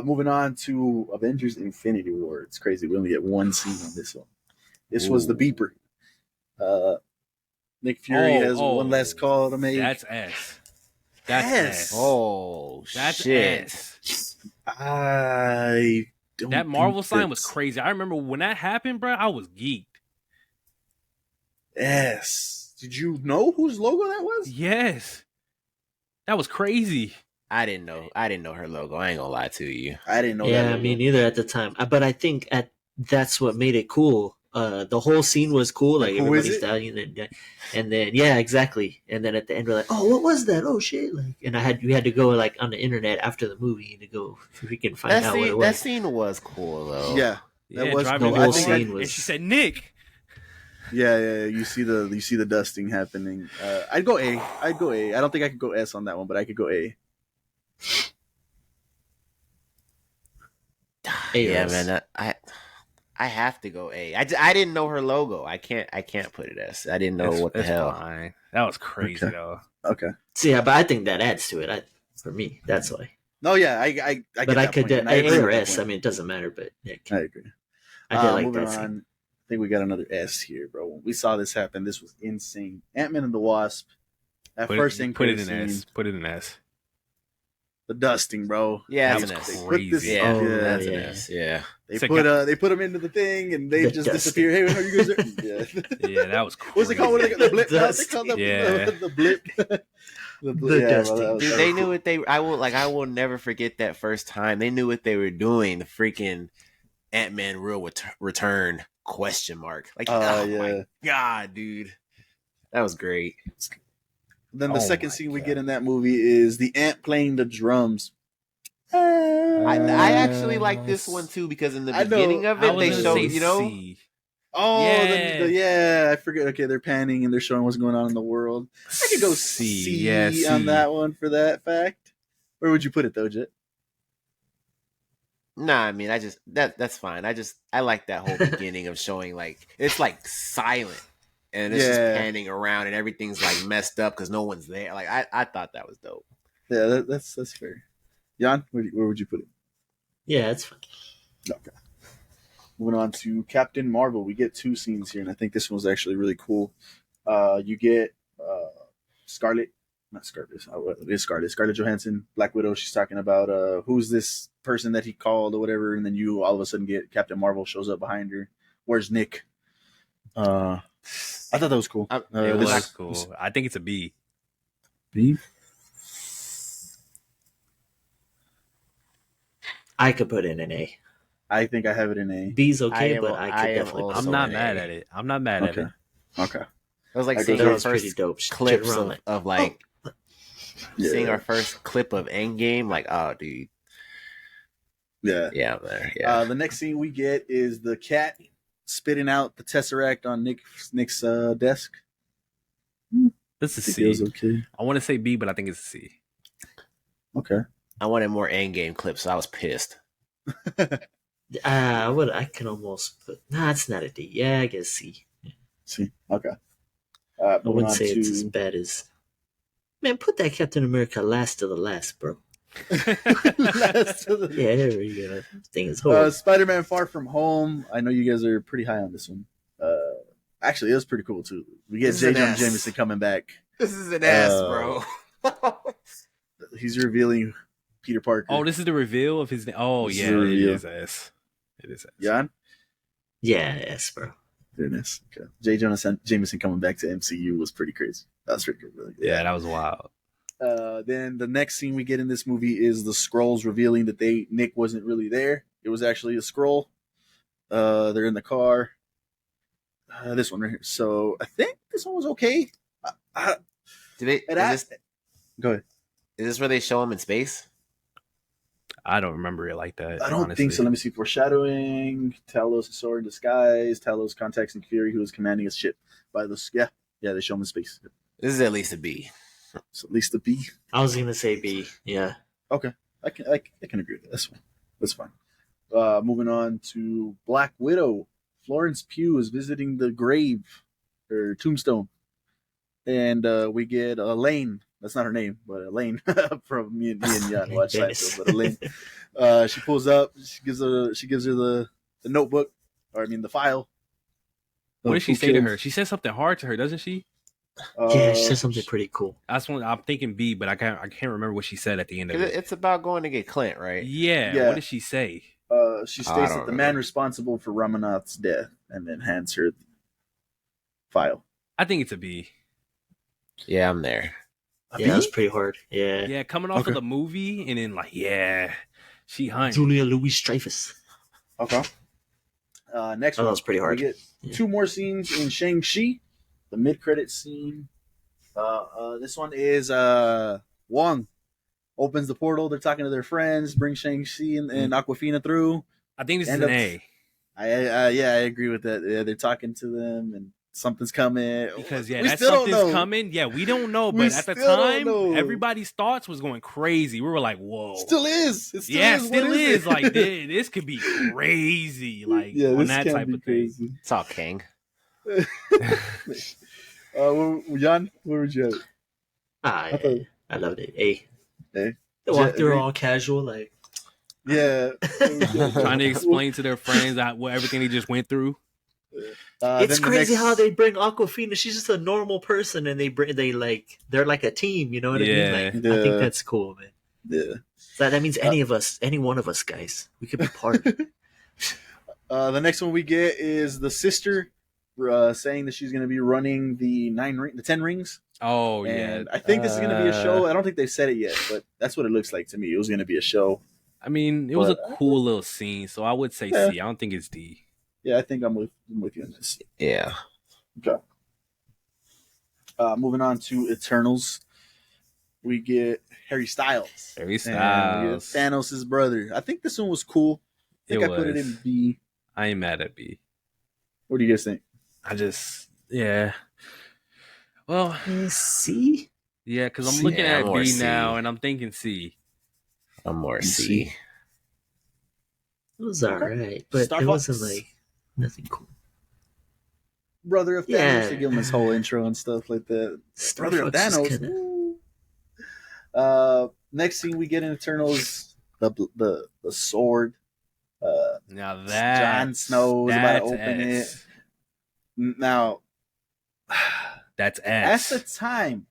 Moving on to Avengers Infinity War. It's crazy. We only get one scene on this one. This was the beeper. Nick Fury has one last call to make. That's S. That's S. Oh, That's shit. S. I don't That Marvel think sign was that's crazy. I remember when that happened, bro. I was geeked. S. Did you know whose logo that was? Yes, that was crazy. I didn't know her logo. I ain't gonna lie to you. I didn't know that. Yeah, logo. me neither at the time. But I think that's what made it cool. The whole scene was cool. Like Who is everybody's it? dying, and then yeah, exactly. And then at the end, we're like, oh, what was that? Oh shit! Like, and we had to go like on the internet after the movie to go if we can find out what it was. That scene was cool though. Yeah, that Yeah, was driving cool. in The the whole car, scene was- and she said, "Nick." Yeah. You see the dusting happening. I'd go A. I don't think I could go S on that one, but I could go A. Yeah, AS. man. I have to go A. I didn't know her logo. I can't put it S. I didn't know what the It's hell. fine. That was crazy Okay. though. Okay. So yeah, but I think that adds to it. For me, that's why. No, yeah, I get But I that could point, and I agree A or with that S. point. I mean, it doesn't matter. But yeah, I agree. I did like Moving that scene. on. I think we got another S here, bro. When we saw this happen, this was insane. Ant-Man and the Wasp. That Put first it credit in scene, S. Put it in S. the dusting, bro. Yeah, That that's an was S. They put this, crazy. Yeah, Oh, that's an yeah. S. Yeah. They It's a put them into the thing, and they The just dusting. disappear. Hey, how you guys doing? Yeah. Yeah, that was crazy. What's it called? What are they, the blip? What's it Dusting. called? Yeah. The blip. The The dusting. bro, that was Dude, so they cool. knew what they. I will never forget that first time. They knew what they were doing. The freaking Ant-Man real return question mark. Like, oh yeah. my god, dude, that was great. Then the Oh second my scene we God. get in that movie is the ant playing the drums. I actually like this one too because in the I know. beginning of I it was they gonna showed, say you know, C. Oh, Yeah. yeah, I forget. Okay, they're panning and they're showing what's going on in the world. I could go C, Yeah, C. on that one for that fact. Where would you put it though, Jet? Nah, I mean, that's fine. I like that whole beginning of showing like it's like silent and it's just Yeah. panning around and everything's like messed up because no one's there. Like I thought that was dope. Yeah, that's fair. Jan, where would you put it? Yeah, it's fine. Okay. Moving on to Captain Marvel, we get two scenes here, and I think this one was actually really cool. You get Scarlett Johansson, Black Widow. She's talking about who's this person that he called or whatever, and then you all of a sudden get Captain Marvel shows up behind her. Where's Nick? I thought that was cool. It This- was cool. I think it's a B. B? I could put in an A. I think I have it in A. B's okay, am- but I I could am definitely. also- Put I'm not an mad A. at it. I'm not mad at Okay. it. Okay. It was like I seeing go- that our was pretty first dope. clips Shit around of like Yeah. seeing our first clip of Endgame. Like, oh, dude, Yeah. yeah, I'm there. Yeah, The next scene we get is the cat spitting out the Tesseract on Nick's desk. This is I think it was C. okay. I want to say B, but I think it's a C. Okay. I wanted more Endgame clips, so I was pissed. I can almost put. Nah, it's not a D. Yeah, I guess C. See. Okay. I Moving wouldn't on say it's as to bad as. Man, put that Captain America last to the last, bro. last of the Yeah, there we go. Thing is horrible. Spider-Man: Far From Home. I know you guys are pretty high on this one. Actually, it was pretty cool too. We get This is J. an Jonah S. Jameson coming back. This is an ass, bro. He's revealing Peter Parker. Oh, this is the reveal of his name. Oh, This is yeah, the it reveal. is S. It is S. Jan? Yeah, yes, bro. Goodness. Okay. J. Jonah Jameson coming back to MCU was pretty crazy. That's pretty good. Really. Yeah, that was wild. Then the next scene we get in this movie is the Skrulls revealing that Nick wasn't really there. It was actually a Skrull. They're in the car. This one right here. So I think this one was okay. Go ahead. Is this where they show him in space? I don't remember it like that. I don't honestly. think so. Let me see. Foreshadowing. Talos is sword in disguise. Talos contacts Fury, who is commanding his ship. Yeah, they show him in space. This is at least a B. So at least a B. I was gonna say B. Yeah. Okay, I can agree with that. That's fine. Moving on to Black Widow. Florence Pugh is visiting the grave, or tombstone, and we get Elaine. That's not her name, but Elaine from me and Jan watch Seinfeld. But Elaine, she pulls up. She gives her the notebook, or I mean the file. What did she say to her? She said something hard to her, doesn't she? Yeah, she said something pretty cool. That's one I'm thinking B, but I can't remember what she said at the end of it. It's about going to get Clint, right? Yeah. What did she say? She states that the man responsible for Ramanath's death, and then hands her the file. I think it's a B. Yeah, I'm there. Yeah, that was pretty hard. Yeah. Yeah, coming off of the movie, and then she hung. Julia Louis-Dreyfus. Okay. Next one. That was pretty hard. We get 2 more scenes in Shang-Chi. The mid-credit scene. This one is Wong opens the portal. They're talking to their friends. Bring Shang-Chi and Aquafina through. I think this is an A. I agree with that. Yeah, they're talking to them and something's coming. Because that something's coming. Yeah, we don't know, but at the time, everybody's thoughts was going crazy. We were like, "Whoa!" Still is. It still is. Like this could be crazy. Like on that type of thing. It's all King. Jan, where would you have it? I loved it. A. A. They walked through all casual, like. Yeah. Trying to explain to their friends what everything they just went through. It's crazy how they bring Aquafina. She's just a normal person, and they're like a team. You know what I mean? Like, I think that's cool, man. Yeah. So that means any one of us guys, we could be part of it. The next one we get is the sister saying that she's going to be running the 10 rings. Oh, and I think this is going to be a show. I don't think they've said it yet, but that's what it looks like to me. It was going to be a show. I mean, it was a cool little scene, so I would say C. I don't think it's D. Yeah, I think I'm with you on this. Yeah. Okay. Moving on to Eternals, we get Harry Styles. Harry Styles. Thanos' brother. I think this one was cool. I put it in B. I ain't mad at B. What do you guys think? Well, C? Yeah, because I'm looking at B now, and I'm thinking C. I'm more C. It was alright, but Star it Fox. wasn't like nothing cool. Brother of Thanos, to give him his whole intro and stuff like that. Star Brother of Fox is Thanos. Next scene we get in Eternals, the sword. Now that Jon Snow is about to open it. Now, that's S. At the time,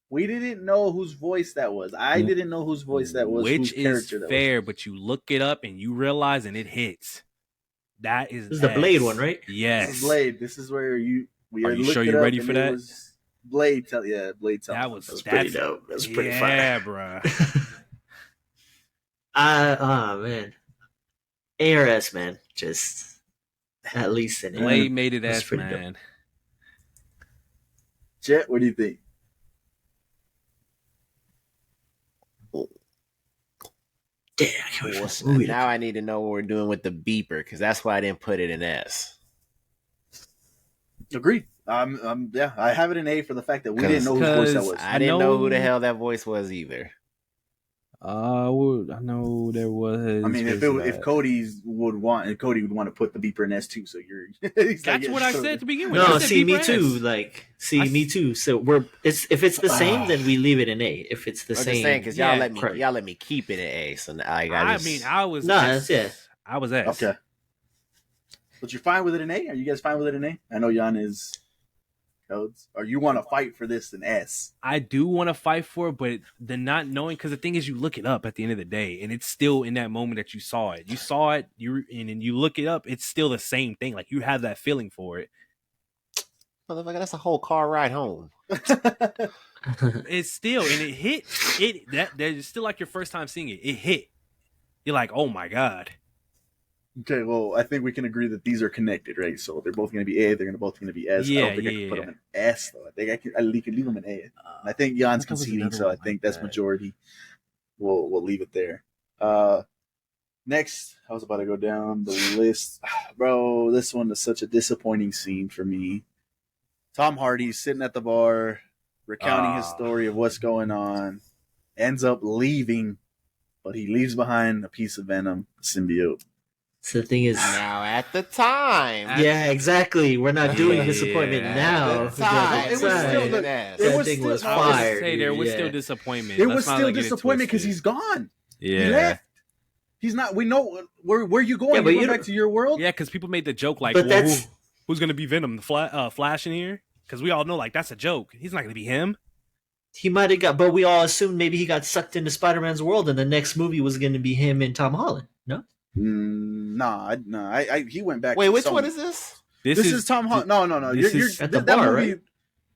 we didn't know whose voice that was. I didn't know whose voice that was. Which is fair, but you look it up and you realize, and it hits. That is. This is the Blade one, right? This Yes. is Blade. This is where you. Are you sure you're ready for that? Blade. Blade. That was pretty dope. That was pretty fun. Yeah, bro. Oh man. ARS, man. Just at least an Blade made it S, pretty man. dope. Jet, what do you think? Damn, I can't wait for this movie. Now I need to know what we're doing with the beeper, because that's why I didn't put it in S. Agreed. Yeah, I have it in A for the fact that we didn't know whose voice that was. I didn't know who the hell that voice was either. I know there was. I mean, if Cody would want to put the beeper in S too. So you're. That's what I said to begin with. No, see, me too. Me too. So if it's the same, then we leave it in A. If it's the same, because y'all let me keep it in A. So I was I was S. Okay. But you're fine with it in A? Are you guys fine with it in A? I know Jan is. Codes, or you want to fight for this in S? I do want to fight for it, but the not knowing, because the thing is, you look it up at the end of the day, and it's still in that moment that you saw it. You saw it, and then you look it up. It's still the same thing. Like you have that feeling for it. Motherfucker, that's a whole car ride home. It's still, and it hit it. That's still like your first time seeing it. It hit. You're like, oh my god. Okay, well, I think we can agree that these are connected, right? So they're both going to be A. They're both going to be S. I don't think I can put them in S though. I think I can leave them in A. And I think Jan's conceding, so I think that's majority. We'll leave it there. Next, I was about to go down the list. Bro, this one is such a disappointing scene for me. Tom Hardy's sitting at the bar, recounting his story of what's going on, ends up leaving, but he leaves behind a piece of Venom, symbiote. So the thing is, now at the time, yeah, exactly. We're not doing disappointment now. It was still that thing was fire. There was still disappointment. It was still disappointment because he's gone. Yeah. He left. He's not. We know where you going. Yeah, you going back to your world. Yeah, because people made the joke like, well, who's going to be Venom? The Flash in here? Because we all know like that's a joke. He's not going to be him. He might have got, but we all assumed maybe he got sucked into Spider-Man's world, and the next movie was going to be him and Tom Holland. No. Nah. He went back. Wait, which one is this? This is Tom Holland. No. You're at the bar, movie, right?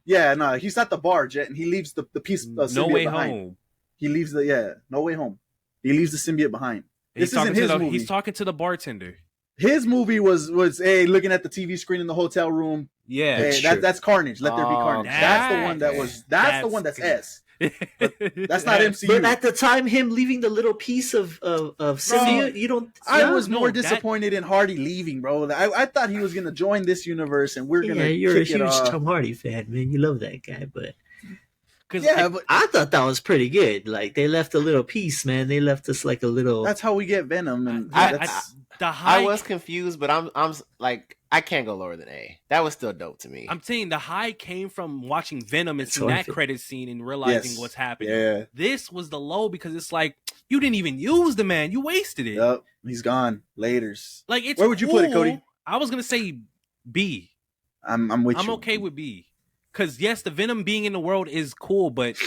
Yeah, no, he's at the bar, Jet, and he leaves the piece of No Way behind. Home. He leaves No Way Home. He leaves the symbiote behind. This isn't his movie. He's talking to the bartender. His movie was looking at the TV screen in the hotel room. Yeah, hey, that's Carnage. Let there be Carnage. That's the one that's the one that's S. But that's not MCU. But at the time, him leaving the little piece of symbiote, you don't. I was more disappointed in Hardy leaving, bro. I thought he was gonna join this universe, and we're gonna. Yeah, you're a huge Tom Hardy fan, man. You love that guy, but. But I thought that was pretty good. Like they left a little piece, man. They left us like a little. That's how we get Venom, and I was confused, but I'm like I can't go lower than A. That was still dope to me. I'm saying the high came from watching Venom and seeing that credit scene and realizing what's happening. Yeah. This was the low because it's like you didn't even use the man. You wasted it. Yep, he's gone. Laters. Like it's where would you put it, Cody? I was gonna say B. I'm with you. I'm okay with B. Because yes, the Venom being in the world is cool, but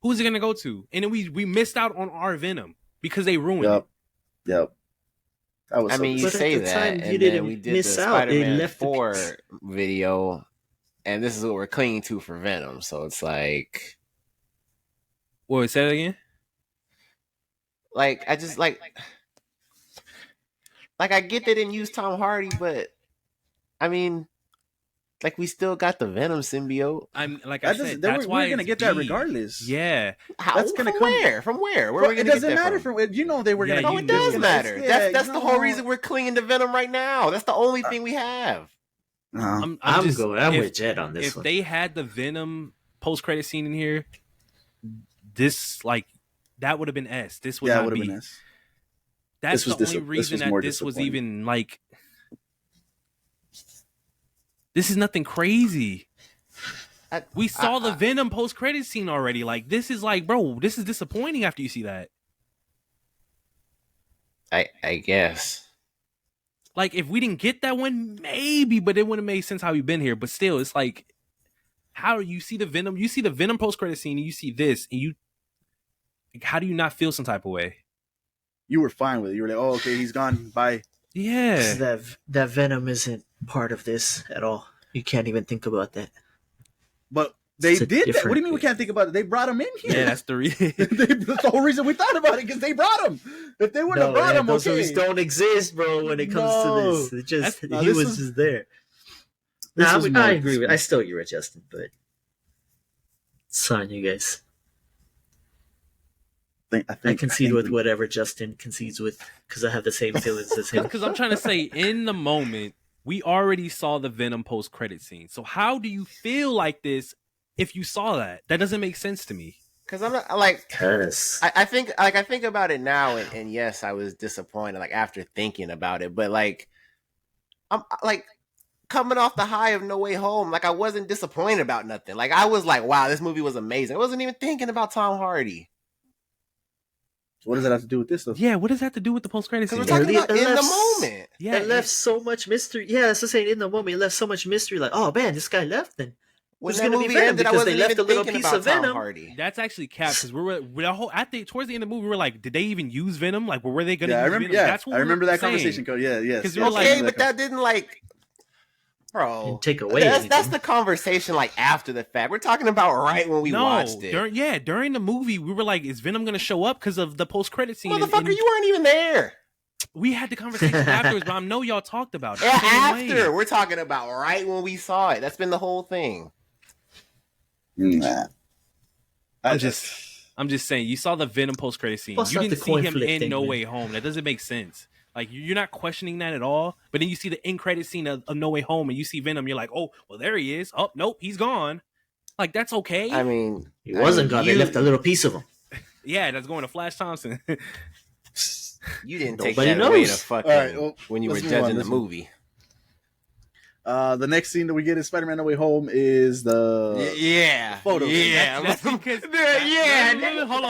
who's it gonna go to? And then we missed out on our Venom because they ruined it. Yep. I mean, you say that, and then we did the Spider-Man 4 video, and this is what we're clinging to for Venom. So it's like, what? Say that again. Like I just like I get they didn't use Tom Hardy, but I mean. Like we still got the Venom symbiote. I'm like I said, that's why we're gonna get that regardless. Yeah, that's gonna come where? From where? Where are we gonna get that? It doesn't matter from. You know they were gonna. No, it does matter. That's the whole reason we're clinging to Venom right now. That's the only thing we have. I'm with Jet on this. If they had the Venom post-credit scene in here, this that would have been S. This would not be. Been S. That's the only reason that this was even like. This is nothing crazy. We saw the Venom post-credit scene already. Like, this is like, bro, this is disappointing after you see that. I guess. Like, if we didn't get that one, maybe, but it wouldn't have made sense how we've been here. But still, it's like, how you see the Venom post-credit scene, and you see this, and how do you not feel some type of way? You were fine with it. You were like, oh, okay, he's gone. Bye. Yeah. That Venom isn't part of this at all. You can't even think about that. But they did that. What do you mean we can't think about it? They brought him in here. Yeah, that's the reason. That's the whole reason we thought about it, because they brought him. If they wouldn't have brought him, those movies don't exist, bro. When it comes to this, it just he was just there. I agree with. I still agree with Justin, but it's on you guys. I concede with whatever Justin concedes with, because I have the same feelings as him. Because I'm trying to say, in the moment, we already saw the Venom post-credit scene. So how do you feel like this if you saw that? That doesn't make sense to me. Because I'm not like, I think about it now, and yes, I was disappointed. Like after thinking about it, but like, I'm like coming off the high of No Way Home. Like I wasn't disappointed about nothing. Like I was like, wow, this movie was amazing. I wasn't even thinking about Tom Hardy. What does that have to do with this stuff? Yeah, what does that have to do with the post-credit scene? We're talking about in the moment. Yeah, it left so much mystery. Yeah, that's the saying. In the moment, it left so much mystery. Like, oh man, this guy left. Then when that movie ended, because they left a little piece of Venom. That's actually capped, because towards the end of the movie, we were like, did they even use Venom? Like, were they going to use Venom? Yeah, that's what I remember that conversation. Yeah, yes. Okay, but that didn't like. Bro, and take away that's anything. the conversation like after the fact. We're talking about right when we watched it. During the movie, we were like, "Is Venom gonna show up?" Because of the post-credit scene. Motherfucker, you weren't even there. We had the conversation afterwards, but I know y'all talked about it. Yeah, after. We're talking about right when we saw it. That's been the whole thing. Nah. I'm just saying, you saw the Venom post-credit scene. Plus You not didn't the see coin him flip in thing, No man. Way Home. That doesn't make sense. Like, you're not questioning that at all. But then you see the end credit scene of No Way Home, and you see Venom. You're like, oh, well, there he is. Oh, nope, he's gone. Like, that's okay. I mean, He wasn't gone. They left a little piece of him. Yeah, that's going to Flash Thompson. You didn't take Nobody that away to knows. fucking All right, well, when you were let's move judging on, the let's move. movie. The next scene that we get in Spider-Man: No Way Home is the Yeah, photo. yeah, That's because Hold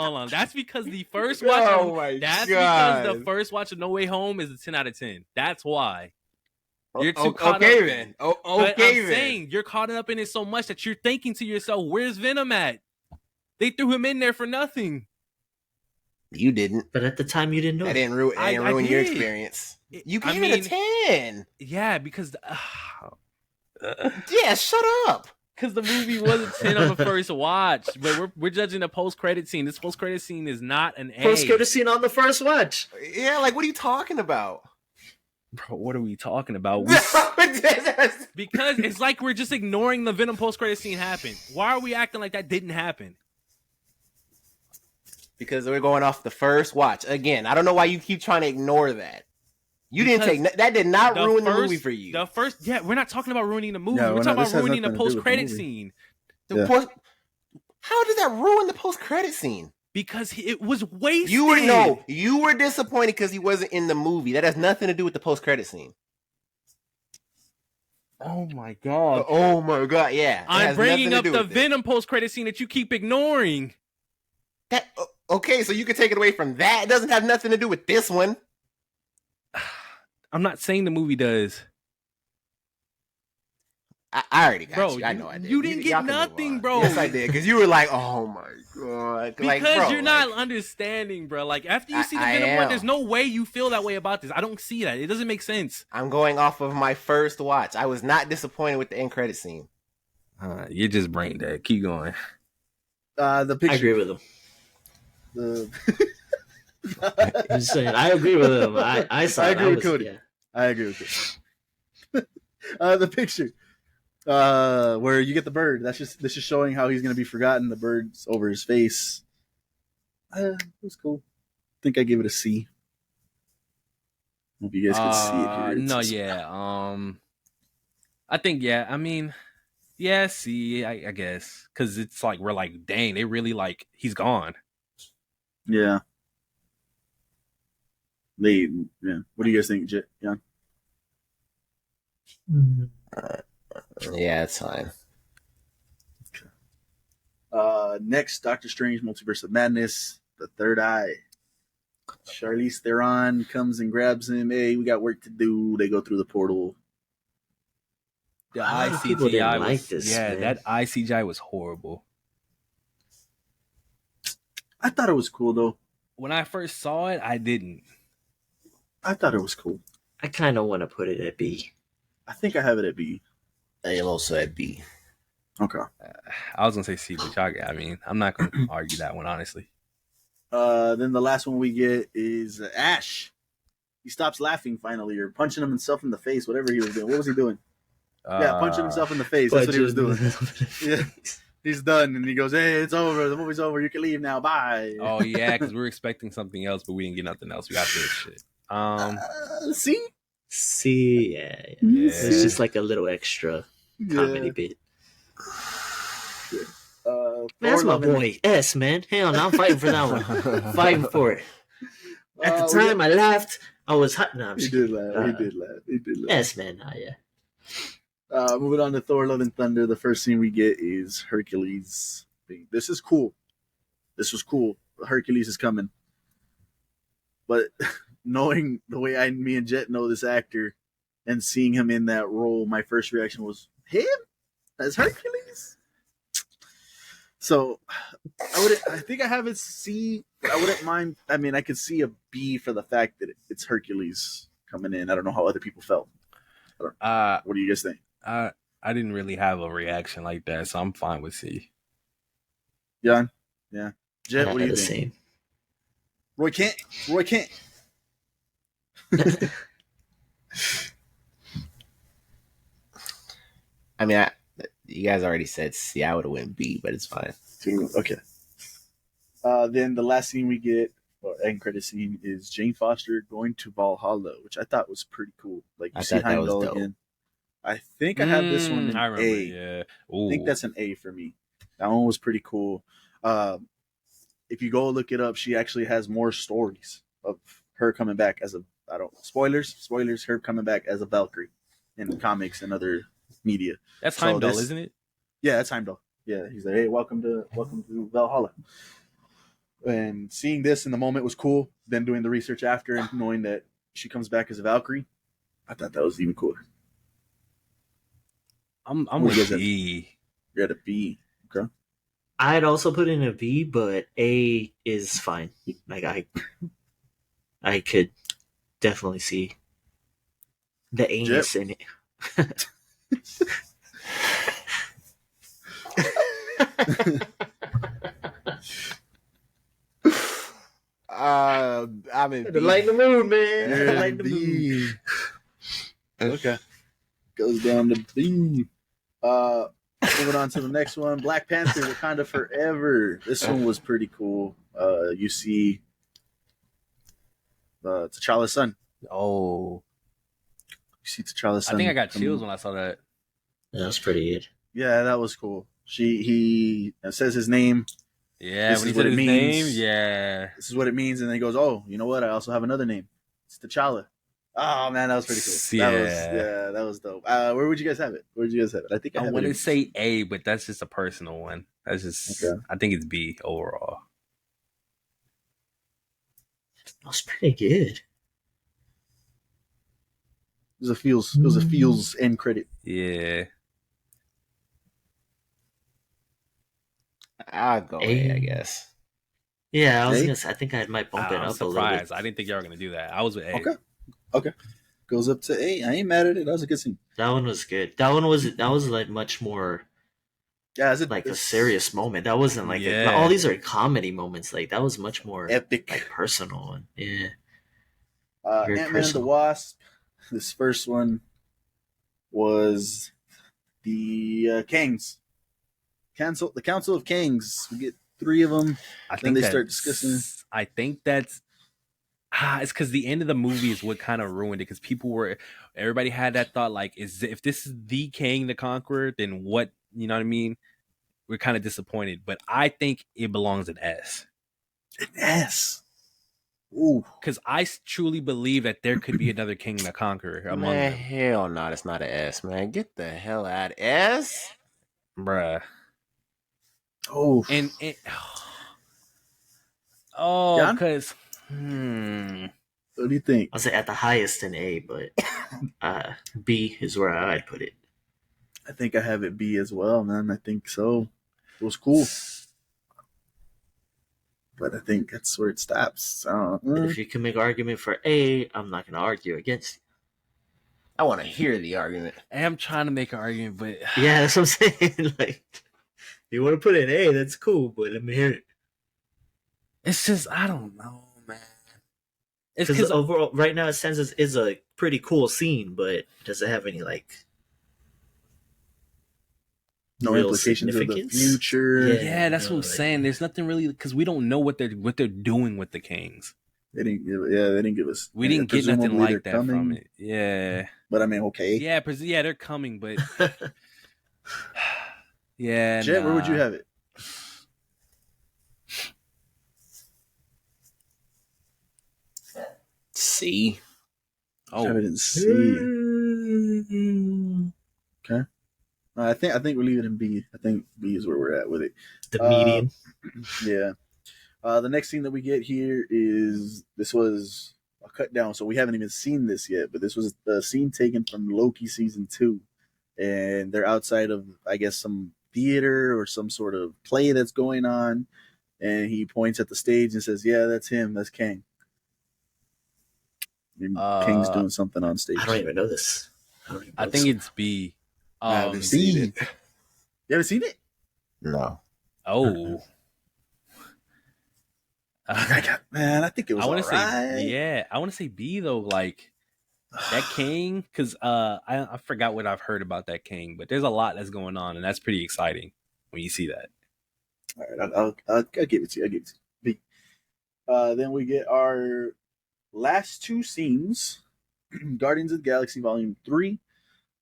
on. That's because the first watch. Oh my That's God. because the first watch of No Way Home is a 10 out of 10. That's why. You're too Oh, caught okay up. then. But Okay I'm then. saying you're caught up in it so much that you're thinking to yourself, "Where's Venom at? They threw him in there for nothing." You didn't. But at the time, you didn't know. That That. didn't ruin, I ruin your did. experience. You I gave mean, it a 10. Yeah, because Yeah, shut up. the movie was a 10 on the first watch, but we're judging the post credit scene. This post credit scene is not an A. Post credit scene on the first watch. Yeah, like, what are you talking about? Bro, what are we talking about? Because it's like we're just ignoring the Venom post credit scene happen. Why are we acting like that didn't happen? Because we're going off the first watch. Again, I don't know why you keep trying to ignore that. You didn't Because take that did not ruin the first- movie for you. The first, yeah, we're not talking about ruining the movie. Yeah, we're we're talking not- this about has ruining the nothing to do with post the credit movie. scene Yeah. How did that ruin the post credit scene? because it was wasted. You were disappointed because he wasn't in the movie. That has nothing to do with the post credit scene. Oh my god! Oh my god! Yeah, it I'm has bringing nothing up to do the with it. Venom post credit scene that you keep ignoring. That okay? So you can take it away from that. It doesn't have nothing to do with this one. I'm not saying the movie does. I already got Bro, you. I know I did. you didn't get y'all can move nothing, on. bro. Yes, I did. Because you were like, "Oh my god!" Because like, bro, you're not like, understanding, bro. Like, after you see the I Venom one, am. there's no way you feel that way about this. I don't see that. It doesn't make sense. I'm going off of my first watch. I was not disappointed with the end credit scene. You're just brain dead. Keep going. The picture. I agree with him. The I'm just saying, I agree with him. I saw. I it. agree with Cody. Yeah. I agree with you. The picture, where you get the bird. This is showing how he's gonna be forgotten. The bird's over his face. It was cool. I think I give it a C. Hope you guys could see it here. No, yeah. I think, yeah. I mean, yeah, see, I guess. Because it's like, we're like, dang, they really like, he's gone. Yeah. Yeah. What do you guys think, John? Yeah, it's fine. Next, Doctor Strange, Multiverse of Madness, the Third Eye. Charlize Theron comes and grabs him. Hey, we got work to do. They go through the portal. The A lot of people didn't ICGI like was, this, yeah, man. that ICGI was horrible. I thought it was cool, though. When I first saw it, I didn't. I thought it was cool. I kind of want to put it at B. I think I have it at B. I am also at B. Okay. I was gonna say C, but I mean, I'm not gonna argue that one, honestly. Then the last one we get is Ash. He stops laughing finally, or punching himself in the face, whatever he was doing. What was he doing? Yeah, punching himself in the face. That's what he was doing. Yeah. He's done, and he goes, "Hey, it's over. The movie's over. You can leave now. Bye." Oh yeah, because we were expecting something else, but we didn't get nothing else. We got this shit. See? C, yeah. Yeah. It's just like a little extra comedy bit. That's Thor my Love and- boy S, man. Hell no, I'm fighting for that one. Fighting for it. At the we time, I laughed. I was hot. No, I'm He just did kidding. laugh. He did laugh. He did laugh. S, man. Yeah. Moving on to Thor: Love and Thunder. The first scene we get is Hercules. This is cool. This was cool. Hercules is coming. But knowing the way me and Jet know this actor and seeing him in that role, my first reaction was, him? As Hercules? So I think I have it C. But I wouldn't mind. I mean, I could see a B for the fact that it's Hercules coming in. I don't know how other people felt. What do you guys think? I didn't really have a reaction like that, so I'm fine with C. Jan? Yeah. Jet, what do you the think? same. Roy Kent? Roy Kent. I mean, you guys already said C. I would have went B, but it's fine. Okay. Then the last scene we get, or end credit scene, is Jane Foster going to Valhalla, which I thought was pretty cool. Like you I see thought that was Heimdall dope. again. I think I have this one in I remember. A. Yeah. I think that's an A for me. That one was pretty cool. If you go look it up, she actually has more stories of her coming back as a spoilers, her coming back as a Valkyrie in comics and other media. That's So Heimdall, this- isn't it? Yeah, that's Heimdall. Yeah, he's like, hey, welcome to Valhalla. And seeing this in the moment was cool. Then doing the research after and knowing that she comes back as a Valkyrie, I thought that was even cooler. I'm What with is it? B. You're at a B. Okay. I'd also put in a B, but A is fine. Like I could definitely see the anus in it. I'm in B. Lighten the mood, man. You're at a Lighten the mood. B. Okay. Goes down to B. Moving on to the next one, Black Panther: Wakanda Forever. This one was pretty cool. You see T'Challa's son. Oh, You see T'Challa's son. I think I got come- chills when I saw that. That was pretty good. Yeah, that was cool. He says his name. Yeah, This when is he what said it his means. name, yeah. This is what it means, and then he goes, "Oh, you know what? I also have another name. It's T'Challa." Oh man, that was pretty cool. Yeah. That was dope. Where would you guys have it? I think I I have want it. to say A, but that's just a personal one. That's just, Okay. I think it's B overall. That was pretty good. It was a feels end credit. Yeah. I'll go A, I guess. Yeah, I was A? gonna say. I think I might bump it I'm up a little surprised. bit. I didn't think y'all were going to do that. I was with A. Okay. Goes up to A. I ain't mad at it. That was a good scene. That one was good. That was like much more Yeah, it's like a serious moment. That wasn't like Yeah. all these are comedy moments. Like that was much more epic. like personal one. Yeah. Ant-Man Very and the personal. Wasp. This first one was the Kangs. The Council of Kangs. We get 3 of them. I Then think they that's- start discussing. I think that's it's because the end of the movie is what kind of ruined it. Because everybody had that thought, like, if this is the King the Conqueror, then what? You know what I mean? We're kind of disappointed, but I think it belongs in S. An S. Ooh. Because I truly believe that there could be another King the Conqueror among Man, them, hell no, it's not an S, man. Get the hell out. S? bruh. Oh. And Jan? because What do you think? I'll say at the highest in A, but B is where I'd put it. I think I have it B as well, man. I think so. It was cool. But I think that's where it stops. But if you can make an argument for A, I'm not gonna argue against I want to hear the argument. I'm trying to make an argument, but it. Yeah, that's what I'm saying. Like you want to put in A, that's cool, but let me hear it. it's just I don't know, man. It's Because because overall, right now, it stands as is a pretty cool scene, but does it have any like no real implications of the significance? future. yeah, that's what I'm like- saying. There's nothing really because we don't know what they're doing with the Kings. They didn't give us. We didn't get nothing presumably like they're that from coming, it. Yeah, But I mean, okay. yeah, they're coming, but yeah. Jet, where would you nah. have it? C. I have Oh, it in C. Okay. I think we'll leave it in B. I think B is where we're at with it. the median. Yeah. The next scene that we get here is this was a cut down, so we haven't even seen this yet. But this was the scene taken from Loki season 2, and they're outside of I guess some theater or some sort of play that's going on, and he points at the stage and says, "Yeah, that's him. That's Kang." And Kang's doing something on stage. I don't even know this. I think it's B. I haven't seen it. You haven't seen it? No. Oh. Man, I think it was I want to alright. say yeah. I want to say B though. Like that king, because I forgot what I've heard about that king, but there's a lot that's going on, and that's pretty exciting when you see that. All right, I'll give it to you. I'll give it to you. B. Then we get our last two scenes. Guardians of the Galaxy Volume 3.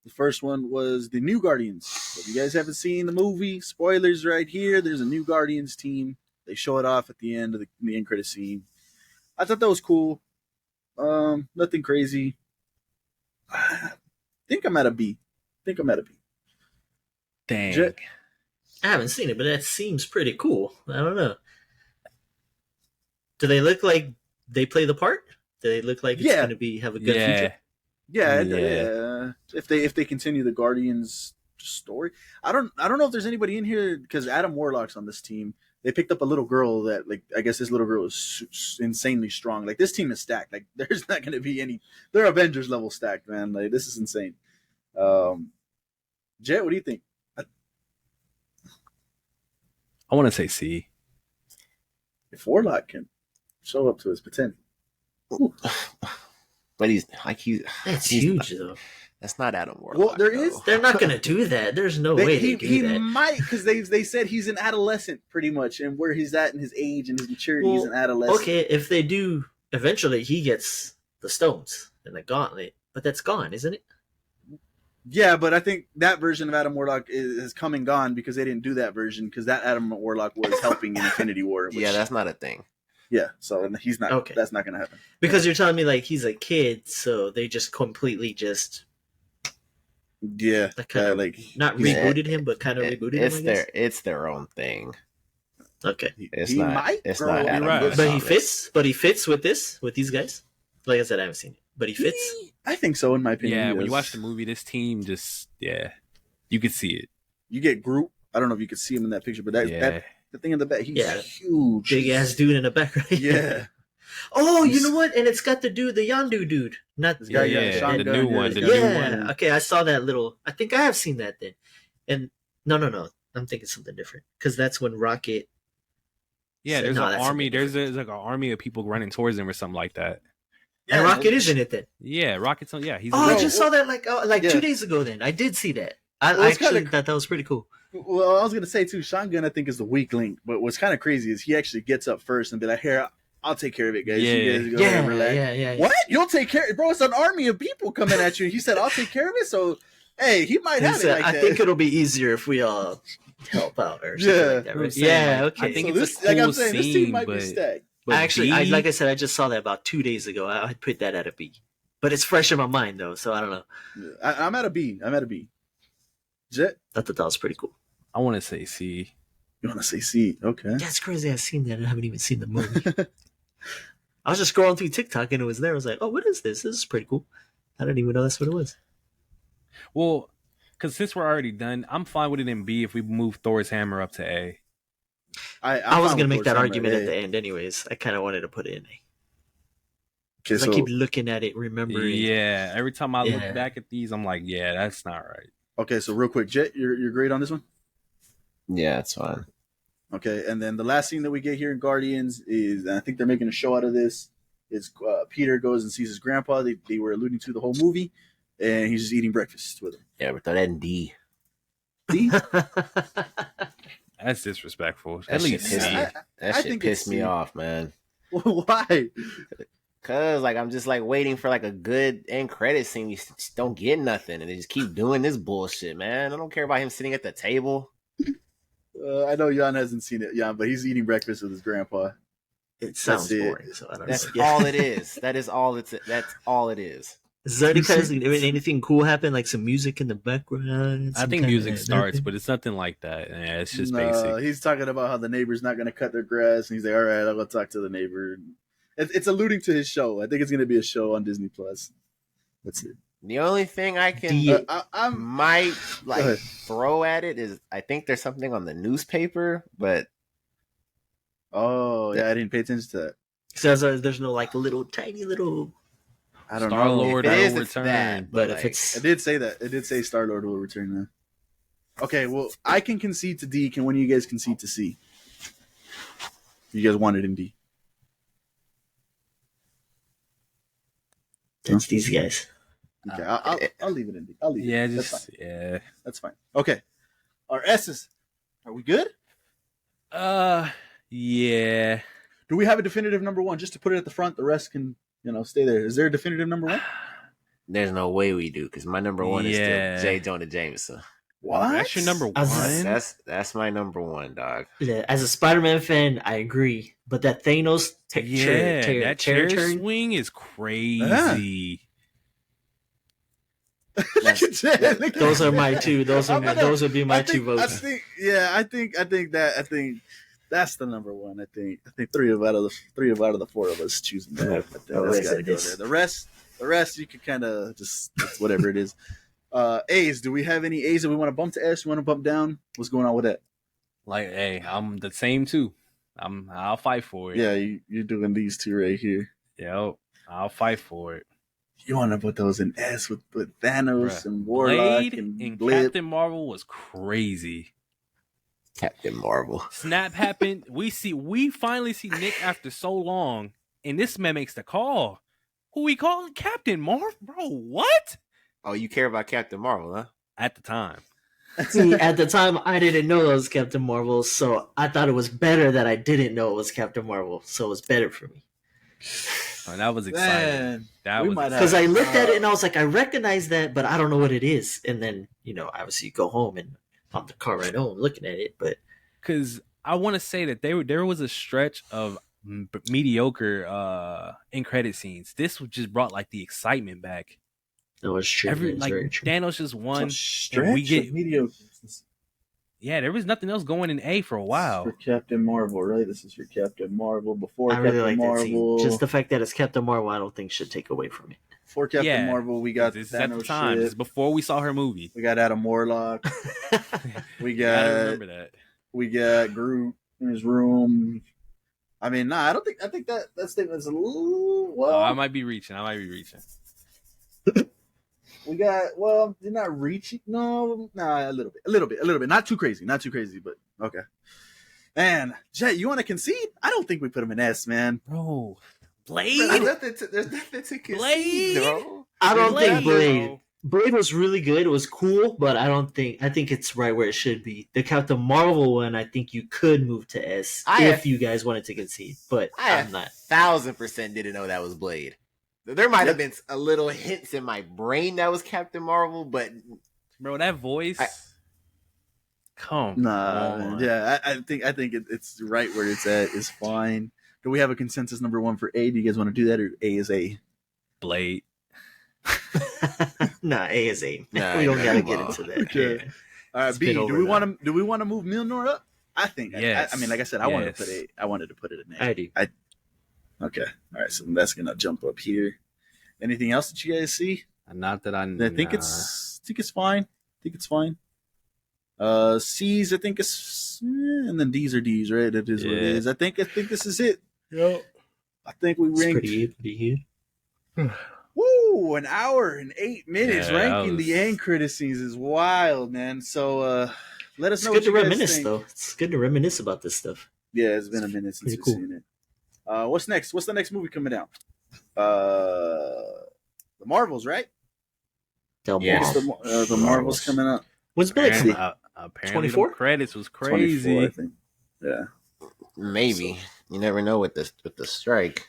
The first one was the new Guardians. So if you guys haven't seen the movie, spoilers right here. There's a new Guardians team. They show it off at the end of the end credit scene. I thought that was cool. Nothing crazy. I think I'm at a B. Dang. Jet? I haven't seen it, but that seems pretty cool. I don't know. Do they look like they play the part? Do they look like it's Yeah. going to be have a good Yeah. future? Yeah. If they continue the Guardians story, I don't know if there's anybody in here because Adam Warlock's on this team. They picked up a little girl that, like, I guess this little girl is insanely strong. Like, this team is stacked. Like, there's not going to be any. They're Avengers level stacked, man. Like, this is insane. Jet, what do you think? I want to say C. If Warlock can show up to his potential, But That's he's huge, not, though. that's not Adam Warlock. Well, there is- They're not going to do that. There's no way they do he that. might, because they said he's an adolescent pretty much, and where he's at in his age and his maturity, he's an adolescent. Okay, if they do, eventually he gets the stones and the gauntlet, but that's gone, isn't it? Yeah, but I think that version of Adam Warlock is come and gone because they didn't do that version because that Adam Warlock was helping in Infinity War. Which, Yeah, that's not a thing. yeah. So he's not. Okay. That's not going to happen. Because you're telling me like he's a kid, so they just completely just Yeah, like, kind of like not he's- rebooted him, but kind of rebooted him. I guess? It's their own thing. Okay, It's he not. might It's grow not up. Adam. You're right. Warlock. but he fits. But he fits with these guys. Like I said, I haven't seen it, but he fits. I think so, in my opinion. Yeah, he when you does. watch the movie, this team just you could see it. you get Groot. I don't know if you could see him in that picture, but that the thing in the back, he's Yeah. huge, Big ass dude in the back, right? Yeah, Oh, you know what? And it's got the Yondu dude, not This guy, Yeah, Sean the Gunn, new one, he's the got new one. Yeah. Okay, I saw that little. I think I have seen that then. And no. I'm thinking something different because that's when Rocket. Yeah, So, there's no, an that's army. something There's like an army of people running towards him or something like that. Yeah, and Rocket is in it then. Yeah, Rocket's on. Yeah, he's. Oh, in I it. just saw that like Yeah. 2 days ago. Then I did see that. I Well, it's actually kinda- thought that was pretty cool. Well, I was gonna say too, Sean Gunn I think is the weak link, but what's kind of crazy is he actually gets up first and be like, "Here, I'll take care of it, guys. Yeah. You guys go ahead and relax." Yeah. What? You'll take care, bro? It's an army of people coming at you. He said, "I'll take care of it." So, hey, he might He have it said, like I that. think it'll be easier if we all help out or something Yeah. like that. I'm Right? saying, Yeah, like, okay. I think So it's this, a like I'm cool saying, this team scene, might be but- stacked. But Actually, B, like I said, I just saw that about 2 days ago. I'd put that at a B, but it's fresh in my mind though, so I don't know. Yeah, I'm at a B. Jet, I thought that was pretty cool. I want to say C. you want to say C? Okay. Yeah, it's crazy. I've seen that. I haven't even seen the movie. I was just scrolling through TikTok and it was there. I was like, oh, what is this? This is pretty cool. I didn't even know that's what it was. Well, because since we're already done, I'm fine with it in B if we move Thor's hammer up to A. I was going to make that argument at the end. end anyways. I kind of wanted to put it in A. Okay, Because so I keep looking at it, remembering. Yeah, every time I Yeah. look back at these, I'm like, yeah, that's not right. okay, so real quick, Jet, your grade on this one? Yeah, it's fine. Okay, and then the last scene that we get here in Guardians is, and I think they're making a show out of this, is Peter goes and sees his grandpa. They were alluding to the whole movie, and he's just eating breakfast with him. Yeah, but throw that in D. See? That's disrespectful. That At shit least pissed C. me. I That shit think pissed it's me C. off, man. Why? Cause like I'm just like waiting for like a good end credit scene. You just don't get nothing, and they just keep doing this bullshit, man. I don't care about him sitting at the table. I know Jan hasn't seen it, Jan, but he's eating breakfast with his grandpa. It sounds it. boring, so I don't That's know. Yeah. all it is. That's all it is. Is there anything cool happen, like some music in the background? I some think kinda music starts, nothing? but it's nothing like that. Yeah, it's just No, basic. he's talking about how the neighbor's not going to cut their grass, and he's like, "All right, I'll go talk to the neighbor." It's alluding to his show. I think it's going to be a show on Disney Plus. That's it. The only thing I can I'm might Go like ahead. throw at it is I think there's something on the newspaper, but Oh yeah, I didn't pay attention to that. So there's no like little tiny little I don't Star know. Lord If it will is, it's return. that, But if like, it's It did say that. It did say Star Lord will return now. Okay, well, I can concede to D. Can one of you guys concede to C? You guys want it in D. that's these guys. Okay, I'll leave it in D. I'll leave Yeah, it. That's just fine. yeah. That's fine. Okay, our S's. Are we good? Yeah. Do we have a definitive number one? Just to put it at the front, the rest can stay there. Is there a definitive number one? there's no way we do because my number one is still Yeah. J. Jonah Jameson. What? That's your number I was- one. That's my number one, dog. Yeah, as a Spider-Man fan, I agree. But that Thanos That chair turn, swing is crazy. Look at that. Look at those that. are my two. Those would be my two votes. I think that's the number one. I think three out of the four of us choosing that. I think that's gotta go there. The rest you could kind of just it's whatever it is. A's. Do we have any A's that we want to bump to S? We want to bump down? What's going on with that? Like, hey, I'm the same too. I'll fight for it. Yeah, you're doing these two right here. Yep. I'll fight for it. You want to put those in S with Thanos Bruh. and Warlock Blade and and Blip. Captain Marvel was crazy. Captain Marvel. Snap happened. We finally see Nick after so long, and this man makes the call. Who we calling Captain Marvel? Bro, what? Oh, you care about Captain Marvel, huh? At the time. See, at the time, I didn't know it was Captain Marvel, so I thought it was better that I didn't know it was Captain Marvel. So it was better for me. Oh, that was exciting. Man, That we was might have- Because I looked at it and I was like, I recognize that, but I don't know what it is. And then, obviously you go home and on the car ride home looking at it. But because I want to say that there was a stretch of mediocre in credit scenes. This just brought like the excitement back. no, it's true. It's very true. Thanos just won. stretch we get- of mediocre. Yeah, there was nothing else going in A for a while. For Captain Marvel, right? This is your Captain Marvel. Before I really Captain like that scene. Marvel, Just the fact that it's Captain Marvel, I don't think should take away from it. before Captain Yeah. Marvel, we got This is at the Thanos time. This is shit. before we saw her movie. We got Adam Warlock. We I got remember that. we got Groot in his room. I mean, nah, I think that statement's a little well. Oh, I might be reaching. We got you're not reaching. No, nah, a little bit. Not too crazy, but okay. Man, Jet, you want to concede? I don't think we put him in S, man. Bro, There's Blade? nothing to concede, Blade? bro. I don't think Blade. Blade. Blade was really good. It was cool, but I think it's right where it should be. The Captain Marvel one, I think you could move to S if you guys wanted to concede, but I'm not. 1000% didn't know that was Blade. There might have been a little hints in my brain that was Captain Marvel, but Bro, that voice. Come Nah, on. yeah, I think it's right where it's at is fine. Do we have a consensus number one for A? Do you guys want to do that, or A is A? Blade. Nah, A is A. Nah, We don't gotta come get on. into that. Okay. Yeah. All right, It's B. been Do over we now. want to move Milnor up? I think. Yes. I mean, like I said, I wanted to Yes. put A. I wanted to put it in A. I do. Okay. All right. So that's gonna jump up here. Anything else that you guys see? Not that I I think it's fine. C's I think is, and then D's are D's, right? It is what it Yeah. is. I think this is it. Yep. I think we It's ranked. pretty good. Woo! An hour and 8 minutes Yeah, that ranking the was- end criticisms is wild, man. So let us It's know good what to you guys reminisce, think. though. It's good to reminisce about this stuff. Yeah, it's been a minute since Pretty we've cool. seen it. What's next? What's the next movie coming out? The Marvels, right? Yes. The Marvels coming out. When's Blade? Apparently, 24? the credits was 24, crazy. I think. Yeah. maybe you never know with the strike.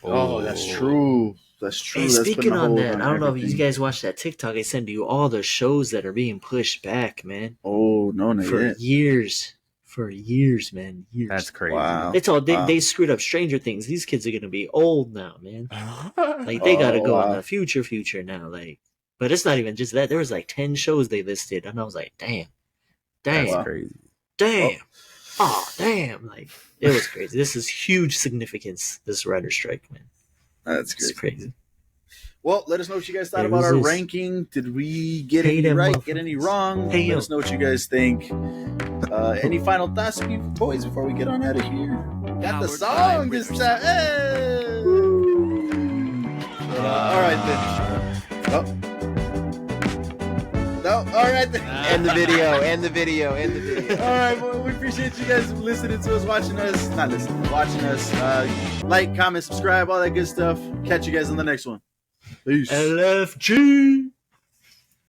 Oh, that's true. That's true. Hey, That's speaking putting a on hold that, I don't know if you everything. guys watched that TikTok. I sent you all the shows that are being pushed back, man. Oh no, not For yet. years. For years, man. Years. That's crazy. Wow. It's all Wow. they screwed up Stranger Things. These kids are gonna be old now, man. Like they gotta Oh, go in wow. the future now. Like, but it's not even just that. There was like 10 shows they listed, and I was like, damn, That's Wow. crazy. damn, oh damn. Like it was crazy. This is huge significance. This writer strike, man. That's It's great. crazy. Well, let us know what you guys thought It about was our this. ranking. Did we get Hey, any them right? Get any motherfuckers. wrong? Hey, let yo. us know what you guys think. Any final thoughts, boys, before we get on out of here? Got the Howard song Time this with time. Hey! All right then. Oh. No, all right then. End the video. End the video. End the video. All right, well, we appreciate you guys listening to us, watching us, not listening, watching us. Like, comment, subscribe, all that good stuff. Catch you guys on the next one. Peace. LFG.